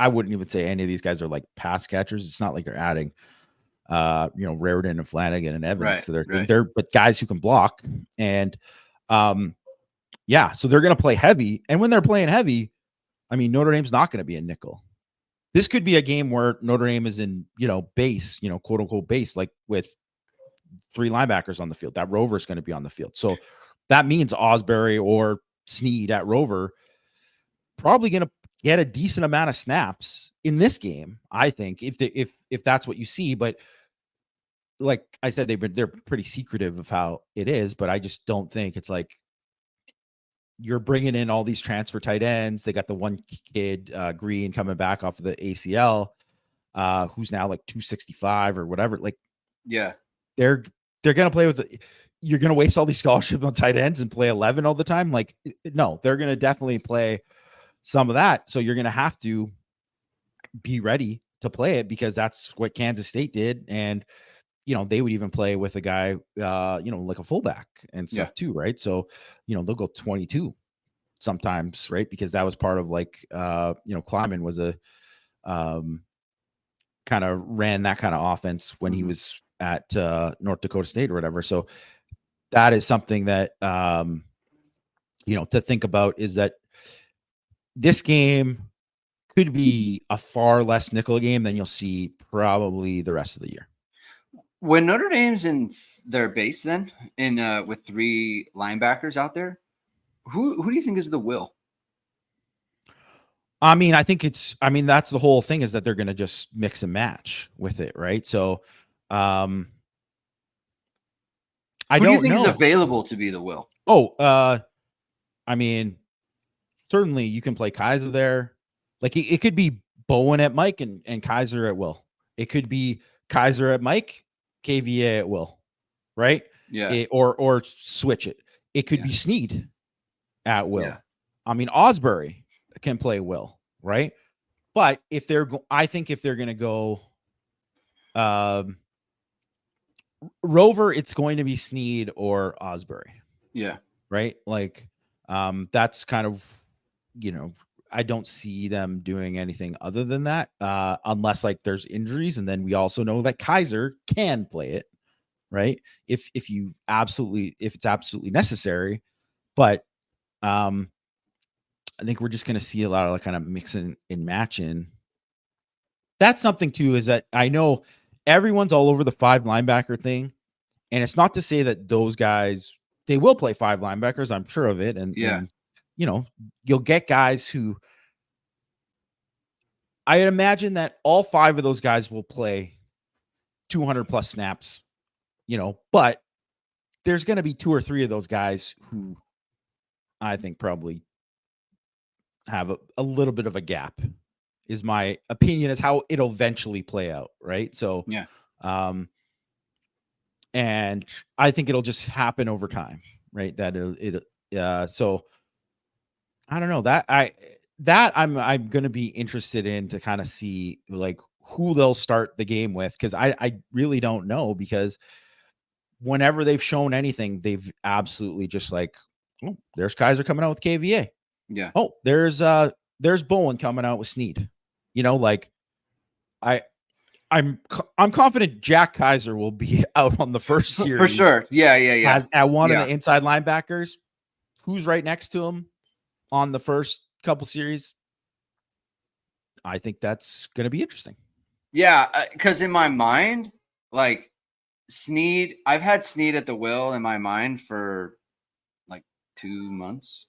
S2: wouldn't even say any of these guys are like pass catchers. It's not like they're adding, Raritan and Flanagan and Evans.
S1: Right,
S2: so they're but guys who can block, and so they're going to play heavy. And when they're playing heavy, I mean, Notre Dame's not going to be a nickel. This could be a game where Notre Dame is in, base, quote unquote base, like with 3 linebackers on the field. That Rover is going to be on the field. So that means Osbury or Sneed at Rover probably going to get a decent amount of snaps in this game, I think, if that's what you see. But like I said, they're pretty secretive of how it is, but I just don't think it's like you're bringing in all these transfer tight ends. They got the one kid, Green, coming back off of the ACL, who's now like 265 or whatever. Like,
S1: yeah,
S2: they're going to play with you're going to waste all these scholarships on tight ends and play 11 all the time. Like, no, they're going to definitely play some of that. So you're going to have to be ready to play it because that's what Kansas State did. And, they would even play with a guy, like a fullback and stuff too. Right. So, they'll go 22 sometimes. Right. Because that was part of like, Kleiman was a, kind of ran that kind of offense when he was at North Dakota State or whatever. So that is something that, to think about is that this game could be a far less nickel game than you'll see probably the rest of the year.
S1: When Notre Dame's in their base then, with 3 linebackers out there, who do you think is the will?
S2: I mean, that's the whole thing, is that they're going to just mix and match with it, right? So, I
S1: Who do you
S2: don't
S1: think is
S2: know.
S1: available to be the Will?
S2: Oh, I mean, certainly you can play Kaiser there. Like it could be Bowen at Mike and Kaiser at Will. It could be Kaiser at Mike, KVA at Will, right?
S1: Yeah.
S2: Or switch it. It could
S1: Yeah.
S2: be Sneed at Will.
S1: Yeah.
S2: I mean, Osbury can play Will, right? But I think if they're going to go Rover, it's going to be Sneed or Osbury.
S1: Yeah.
S2: Right? Like, that's kind of, I don't see them doing anything other than that, unless like there's injuries, and then we also know that Kaiser can play it, right? If it's absolutely necessary, but I think we're just going to see a lot of like kind of mixing and matching. That's something too, is that I know everyone's all over the 5 linebacker thing, and it's not to say that those guys, they will play 5 linebackers. I'm sure of it, and you'll get guys who, I imagine that all 5 of those guys will play 200 plus snaps, but there's going to be 2 or 3 of those guys who I think probably have a little bit of a gap, is my opinion, is how it'll eventually play out. Right. So,
S1: Yeah.
S2: And I think it'll just happen over time. Right. So I don't know that I'm going to be interested in, to kind of see like who they'll start the game with. Cause I really don't know, because whenever they've shown anything, they've absolutely just like, oh, there's Kaiser coming out with KVA.
S1: Yeah.
S2: Oh, there's Bowen coming out with Sneed. Like I'm confident Jack Kaiser will be out on the first series
S1: For sure. Yeah.
S2: as at one of the inside linebackers. Who's right next to him on the first couple series? I think that's going to be interesting.
S1: Yeah, because in my mind, like Sneed, I've had Sneed at the Will in my mind for like 2 months,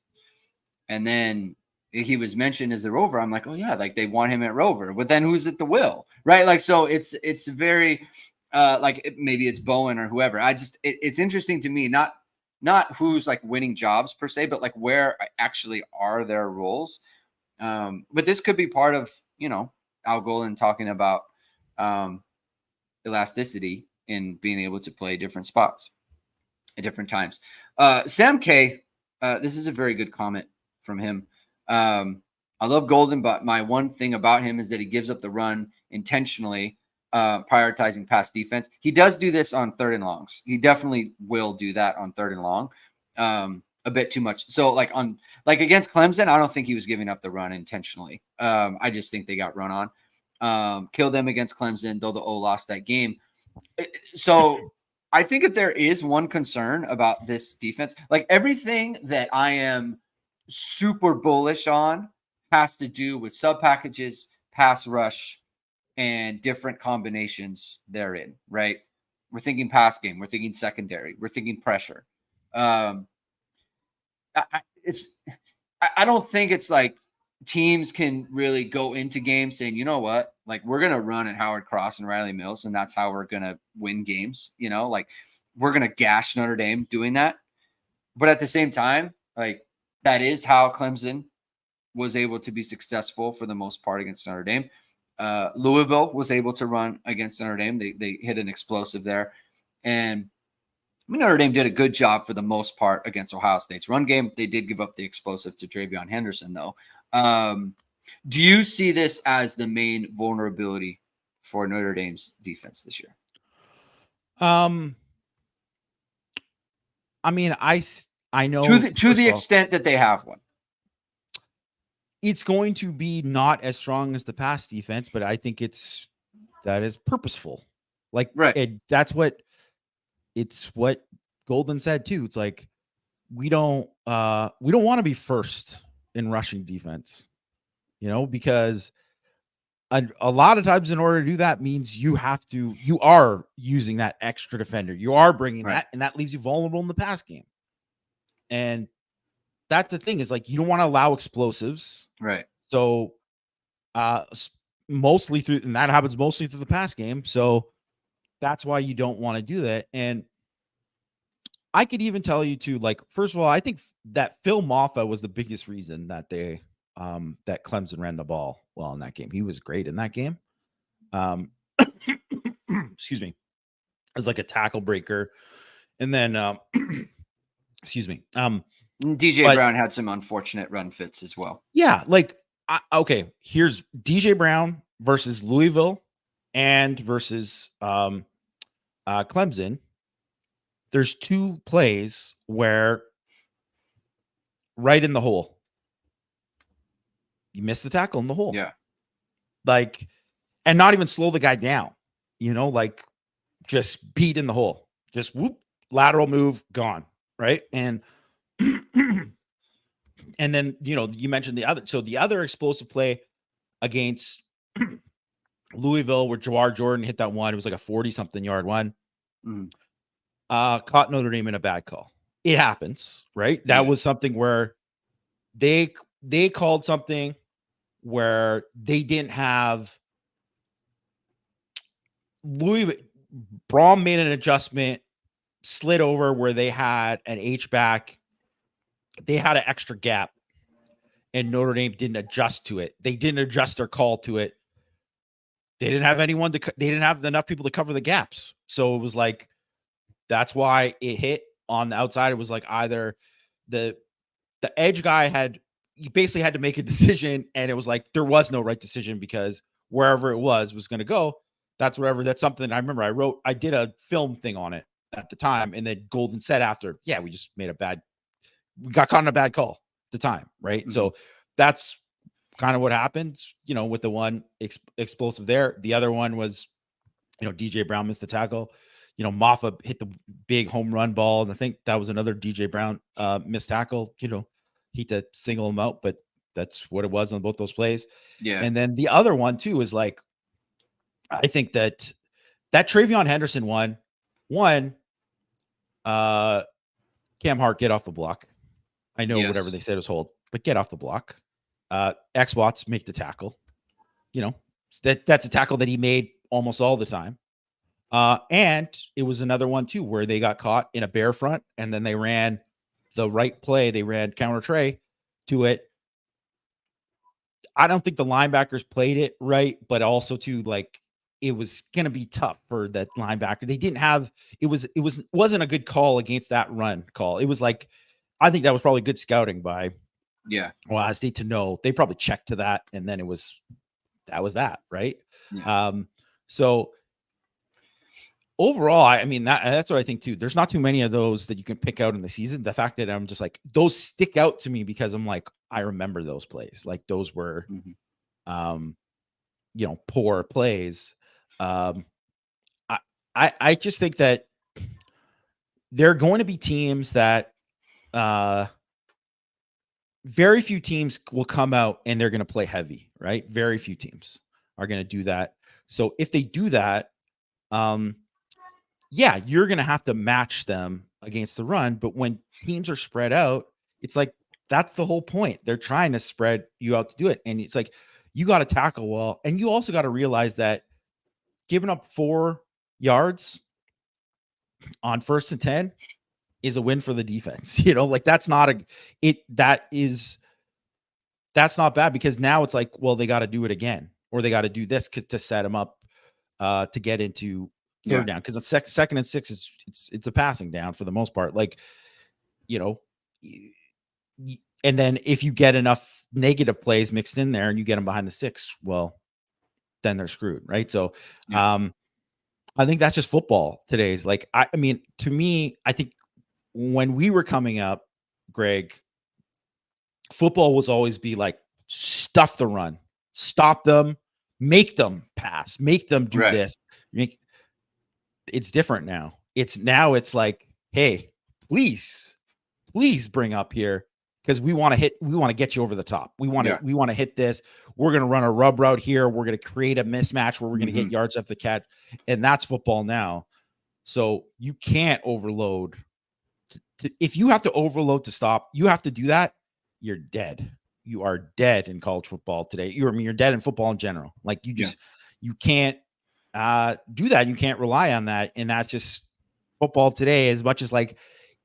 S1: and then he was mentioned as the Rover. I'm like, oh yeah, like they want him at Rover, but then who's at the Will, right? Like, so it's very maybe it's Bowen or whoever. It's interesting to me, not who's like winning jobs per se, but like where actually are their roles. But this could be part of, Al Golden talking about elasticity in being able to play different spots at different times. Sam K, this is a very good comment from him. I love Golden, but my one thing about him is that he gives up the run intentionally, prioritizing pass defense. He does do this on 3rd and longs. He definitely will do that on 3rd and long. A bit too much. So like against Clemson, I don't think he was giving up the run intentionally. I just think they got run on. Killed them against Clemson, though the O lost that game. So I think if there is one concern about this defense, like everything that I am super bullish on has to do with sub packages, pass rush, and different combinations therein, right? We're thinking pass game, we're thinking secondary, we're thinking pressure. I don't think it's like teams can really go into games saying, you know what, like we're going to run at Howard Cross and Riley Mills, and that's how we're going to win games. Like we're going to gash Notre Dame doing that. But at the same time, like that is how Clemson was able to be successful for the most part against Notre Dame. Louisville was able to run against Notre Dame. They hit an explosive there. And Notre Dame did a good job for the most part against Ohio State's run game. They did give up the explosive to Travion Henderson, though. Do you see this as the main vulnerability for Notre Dame's defense this year?
S2: I mean, I know
S1: to the extent that they have one.
S2: It's going to be not as strong as the pass defense, but I think that is purposeful. Like,
S1: right.
S2: It's what Golden said too. It's like we don't want to be first in rushing defense, because a lot of times in order to do that means you are using that extra defender. You are bringing that, and that leaves you vulnerable in the pass game. And that's the thing, is like you don't want to allow explosives.
S1: Right.
S2: So mostly through, and that happens mostly through the pass game. So that's why you don't want to do that. And I could even tell you too, like, first of all, I think that Phil Maffa was the biggest reason that that Clemson ran the ball well in that game. He was great in that game. Excuse me, as like a tackle breaker. And then, excuse me.
S1: DJ Brown had some unfortunate run fits as well.
S2: Yeah. Like, okay, here's DJ Brown versus Louisville and versus Clemson. There's 2 plays where right in the hole, you miss the tackle in the hole.
S1: Yeah.
S2: Like, and not even slow the guy down, like just beat in the hole, just whoop, lateral move, gone. Right. And, and then, you mentioned the other explosive play against Louisville where Jawar Jordan hit that one. It was like a 40-something yard one. Mm-hmm. Caught Notre Dame in a bad call. It happens, right? That was something where they called something where they didn't have Braum made an adjustment, slid over where they had an H-back. They had an extra gap, and Notre Dame didn't adjust to it. They didn't adjust their call to it. They didn't have they didn't have enough people to cover the gaps. So it was like, that's why it hit on the outside. It was like either the edge guy you basically had to make a decision, and it was like there was no right decision because wherever it was going to go. That's whatever. That's something I remember I did a film thing on it at the time, and then Golden said after, yeah, we just we got caught in a bad call at the time. Right. Mm-hmm. So that's kind of what happened, with the one explosive there. The other one was, DJ Brown missed the tackle. Maffa hit the big home run ball. And I think that was another DJ Brown missed tackle, he to single him out, but that's what it was on both those plays.
S1: Yeah.
S2: And then the other one too is like, I think that Travion Henderson one, Cam Hart, get off the block. I know whatever they said was hold, but get off the block. X Watts make the tackle. That's a tackle that he made almost all the time. And it was another one too, where they got caught in a bear front and then they ran the right play. They ran counter tray to it. I don't think the linebackers played it right, but also too, like, it was going to be tough for that linebacker. They didn't have, wasn't a good call against that run call. It was like, I think that was probably good scouting by Ohio State to know. They probably checked to that. And then that was that. Right. Yeah. So overall, I mean, that's what I think too. There's not too many of those that you can pick out in the season. The fact that I'm just like, those stick out to me because I'm like, I remember those plays. Like those were, poor plays. I just think that there are going to be teams that, very few teams will come out and they're going to play heavy, right? Very few teams are going to do that. So if they do that, you're going to have to match them against the run. But when teams are spread out, it's like, that's the whole point. They're trying to spread you out to do it. And it's like, you got to tackle well. And you also got to realize that giving up 4 yards on 1st and 10 is a win for the defense. Like that's not not bad, because now it's like, well, they got to do it again, or they got to do this to set them up to get into third down. Cause it's 2nd and 6 it's a passing down for the most part. Like, and then if you get enough negative plays mixed in there and you get them behind the 6, well, then they're screwed. Right. So, I think that's just football today's. Like, I mean, to me, I think when we were coming up, Greg, football was always be like, stuff the run, stop them, make them pass, make them do this. It's different now. It's like, hey, please bring up here, because we want to get you over the top. We want to hit this. We're going to run a rub route here. We're going to create a mismatch where we're going to get yards off the catch. And that's football now. So you can't overload. If you have to overload to stop, you have to do that, you're dead. you are dead in college football today. You're dead in football in general. Like you can't do that. You can't rely on that. And that's just football today, as much as like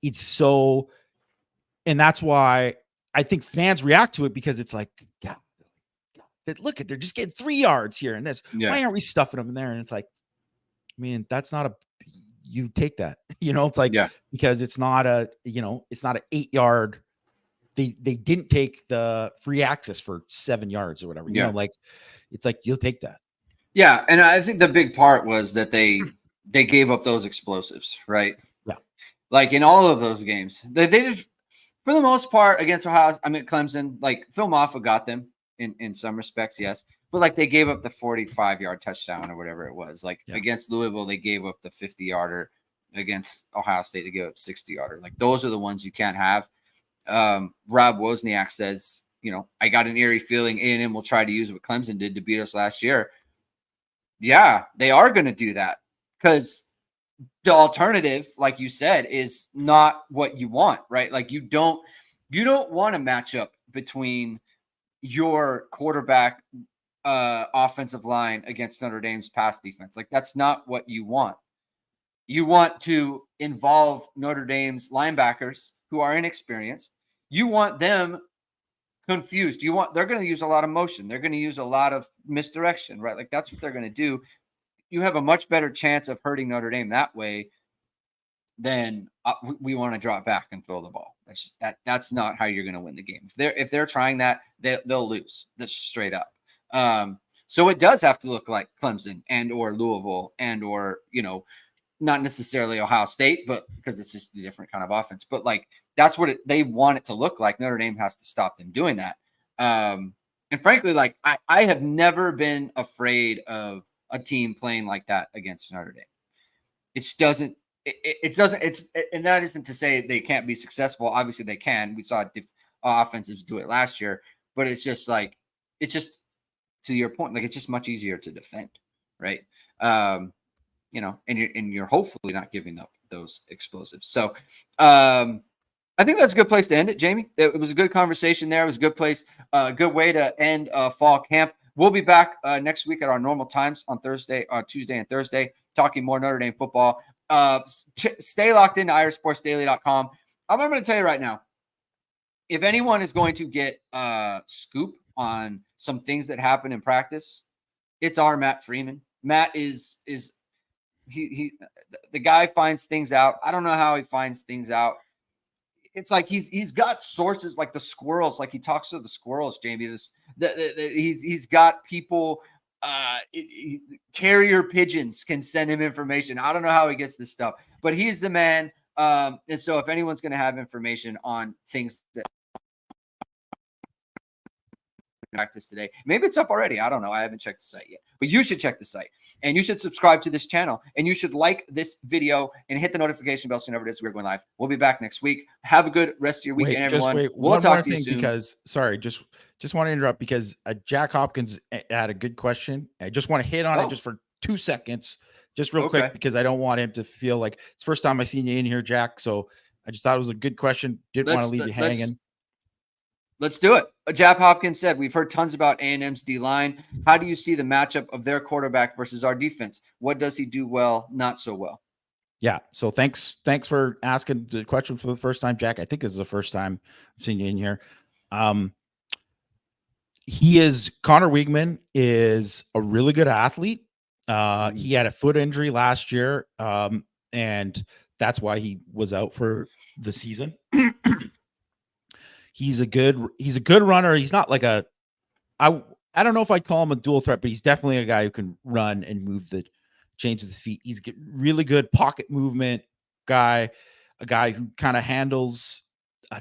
S2: it's so, and that's why I think fans react to it, because it's like, God, look at, they're just getting 3 yards here and this.
S1: Yeah.
S2: Why aren't we stuffing them in there? And it's like, I mean, that's not you take that, it's like, because it's not it's not an 8-yard. They didn't take the free access for 7 yards or whatever, like it's like, you'll take that.
S1: Yeah. And I think the big part was that they gave up those explosives, right?
S2: Yeah.
S1: Like in all of those games, they did, for the most part, against Ohio. I mean, Clemson, like Phil Maffa got them in some respects, yes. But like they gave up the 45-yard touchdown or whatever it was. Like against Louisville, they gave up the 50-yarder. Against Ohio State, they gave up 60-yarder. Like those are the ones you can't have. Rob Wozniak says, I got an eerie feeling A&M will try to use what Clemson did to beat us last year. Yeah, they are going to do that, because the alternative, like you said, is not what you want, right? Like you don't want a matchup between your quarterback offensive line against Notre Dame's pass defense. Like that's not what you want. You want to involve Notre Dame's linebackers who are inexperienced. You want them confused. They're going to use a lot of motion. They're going to use a lot of misdirection, right? Like that's what they're going to do. You have a much better chance of hurting Notre Dame that way than we want to drop back and throw the ball. That's not how you're going to win the game. If they're trying that, they'll lose. That's straight up. So it does have to look like Clemson and or Louisville and or not necessarily Ohio State, but because it's just a different kind of offense. But like that's what they want it to look like. Notre Dame has to stop them doing that. And frankly, like I have never been afraid of a team playing like that against Notre Dame. It doesn't. And that isn't to say they can't be successful. Obviously, they can. We saw offensives do it last year, but it's just to your point. Like it's just much easier to defend, right? And you're hopefully not giving up those explosives. So I think that's a good place to end it, Jamie. It was a good conversation there. It was a good place, a good way to end fall camp. We'll be back next week at our normal times on Tuesday and Thursday, talking more Notre Dame football. Stay locked into IrishSportsDaily.com. I'm going to tell you right now, if anyone is going to get a scoop on some things that happen in practice, it's our Matt Freeman. Matt is the guy finds things out. I don't know how he finds things out. It's like he's got sources like the squirrels. Like he talks to the squirrels, Jamie. He's got people. Carrier pigeons can send him information. I don't know how he gets this stuff, but he's the man. And so if anyone's going to have information on things that practice today, maybe it's up already. I don't know. I haven't checked the site yet, but you should check the site and you should subscribe to this channel and you should like this video and hit the notification bell so whenever it is we're going live. We'll be back next week. Have a good rest of your weekend, everyone. We'll talk to you soon.
S2: Because sorry, just want to interrupt because Jack Hopkins had a good question. I just want to hit on it just for 2 seconds, just real quick, because I don't want him to feel like it's the first time I seen you in here, Jack. So I just thought it was a good question. Didn't want to leave you hanging.
S1: Let's do it. Jack Hopkins said, we've heard tons about A&M's D-line. How do you see the matchup of their quarterback versus our defense? What does he do well, not so well?
S2: Yeah. So thanks for asking the question for the first time, Jack. I think this is the first time I've seen you in here. Connor Weigman is a really good athlete. He had a foot injury last year. And that's why he was out for the season. He's a good runner. He's not like I don't know if I'd call him a dual threat, but he's definitely a guy who can run and move the chains with his feet. He's a really good pocket movement guy, a guy who kind of handles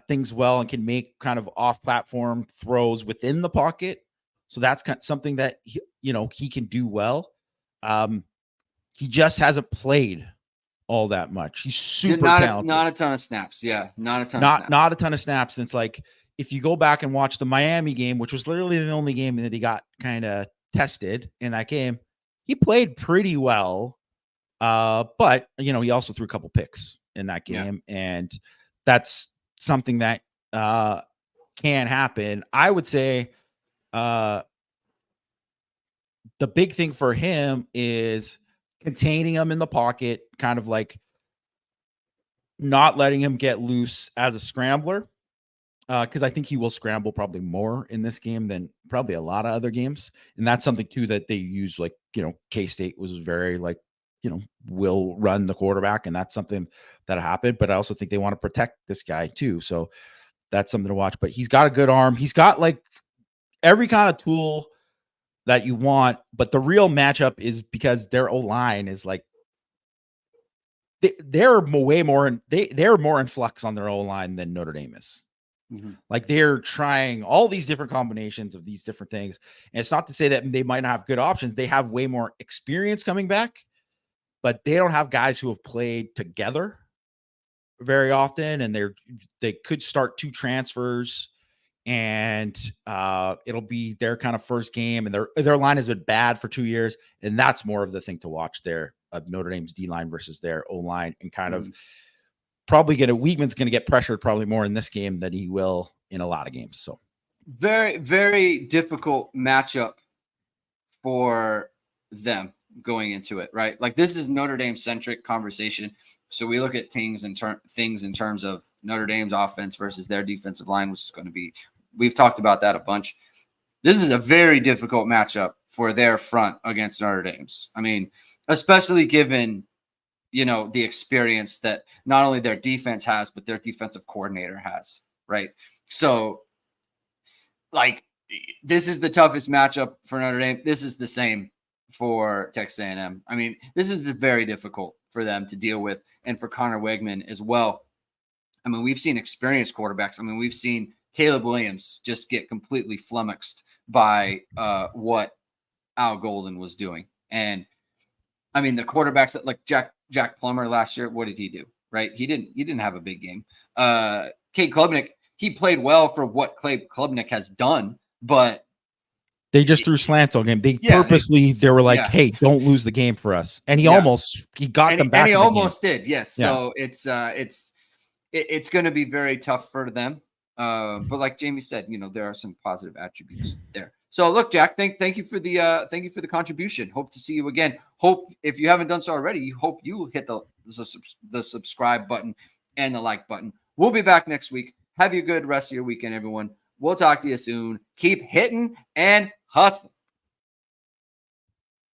S2: things well and can make kind of off-platform throws within the pocket. So that's kind of something that he can do well. He just hasn't played all that much. He's super talented.
S1: Not a ton of snaps. Yeah, not a ton
S2: of snaps. And it's like, if you go back and watch the Miami game, which was literally the only game that he got kind of tested in that game, he played pretty well. But he also threw a couple picks in that game. Yeah. And that's something that can happen. I would say the big thing for him is containing him in the pocket, kind of like not letting him get loose as a scrambler. Because I think he will scramble probably more in this game than probably a lot of other games. And that's something too that they use, like, K-State was very like, will run the quarterback, and that's something that happened. But I also think they want to protect this guy too. So that's something to watch. But he's got a good arm. He's got like every kind of tool that you want. But the real matchup is because their O-line is like they're way more they're more in flux on their O-line than Notre Dame is.
S1: Mm-hmm.
S2: Like they're trying all these different combinations of these different things. And it's not to say that they might not have good options. They have way more experience coming back, but they don't have guys who have played together very often. And they could start 2 transfers, and it'll be their kind of first game. And their line has been bad for 2 years. And that's more of the thing to watch there of Notre Dame's D line versus their O line, and kind of probably Weigman's going to get pressured probably more in this game than he will in a lot of games. So
S1: very, very difficult matchup for them going into it, right? Like, this is Notre Dame centric conversation. So we look at things in terms of Notre Dame's offense versus their defensive line, which is going to be, we've talked about that a bunch. This is a very difficult matchup for their front against Notre Dame's. I mean, especially given the experience that not only their defense has, but their defensive coordinator has, right? So, like, this is the toughest matchup for Notre Dame. This is the same for Texas A&M. I mean, this is very difficult for them to deal with, and for Connor Weigman as well. I mean, we've seen experienced quarterbacks. I mean, we've seen Caleb Williams just get completely flummoxed by what Al Golden was doing. And I mean, the quarterbacks that, like Jack Plummer last year, what did he do? Right? He didn't have a big game. Cade Klubnik, he played well for what Cade Klubnik has done, but
S2: they just threw slants on him. They were like, "Hey, don't lose the game for us." And he got them back.
S1: And he almost did. Yes. Yeah. So it's going to be very tough for them. But like Jamie said, there are some positive attributes there. So look, Jack, thank you for the contribution. Hope to see you again. Hope, if you haven't done so already, hope you hit the subscribe button and the like button. We'll be back next week. Have a good rest of your weekend, everyone. We'll talk to you soon. Keep hitting and hustling.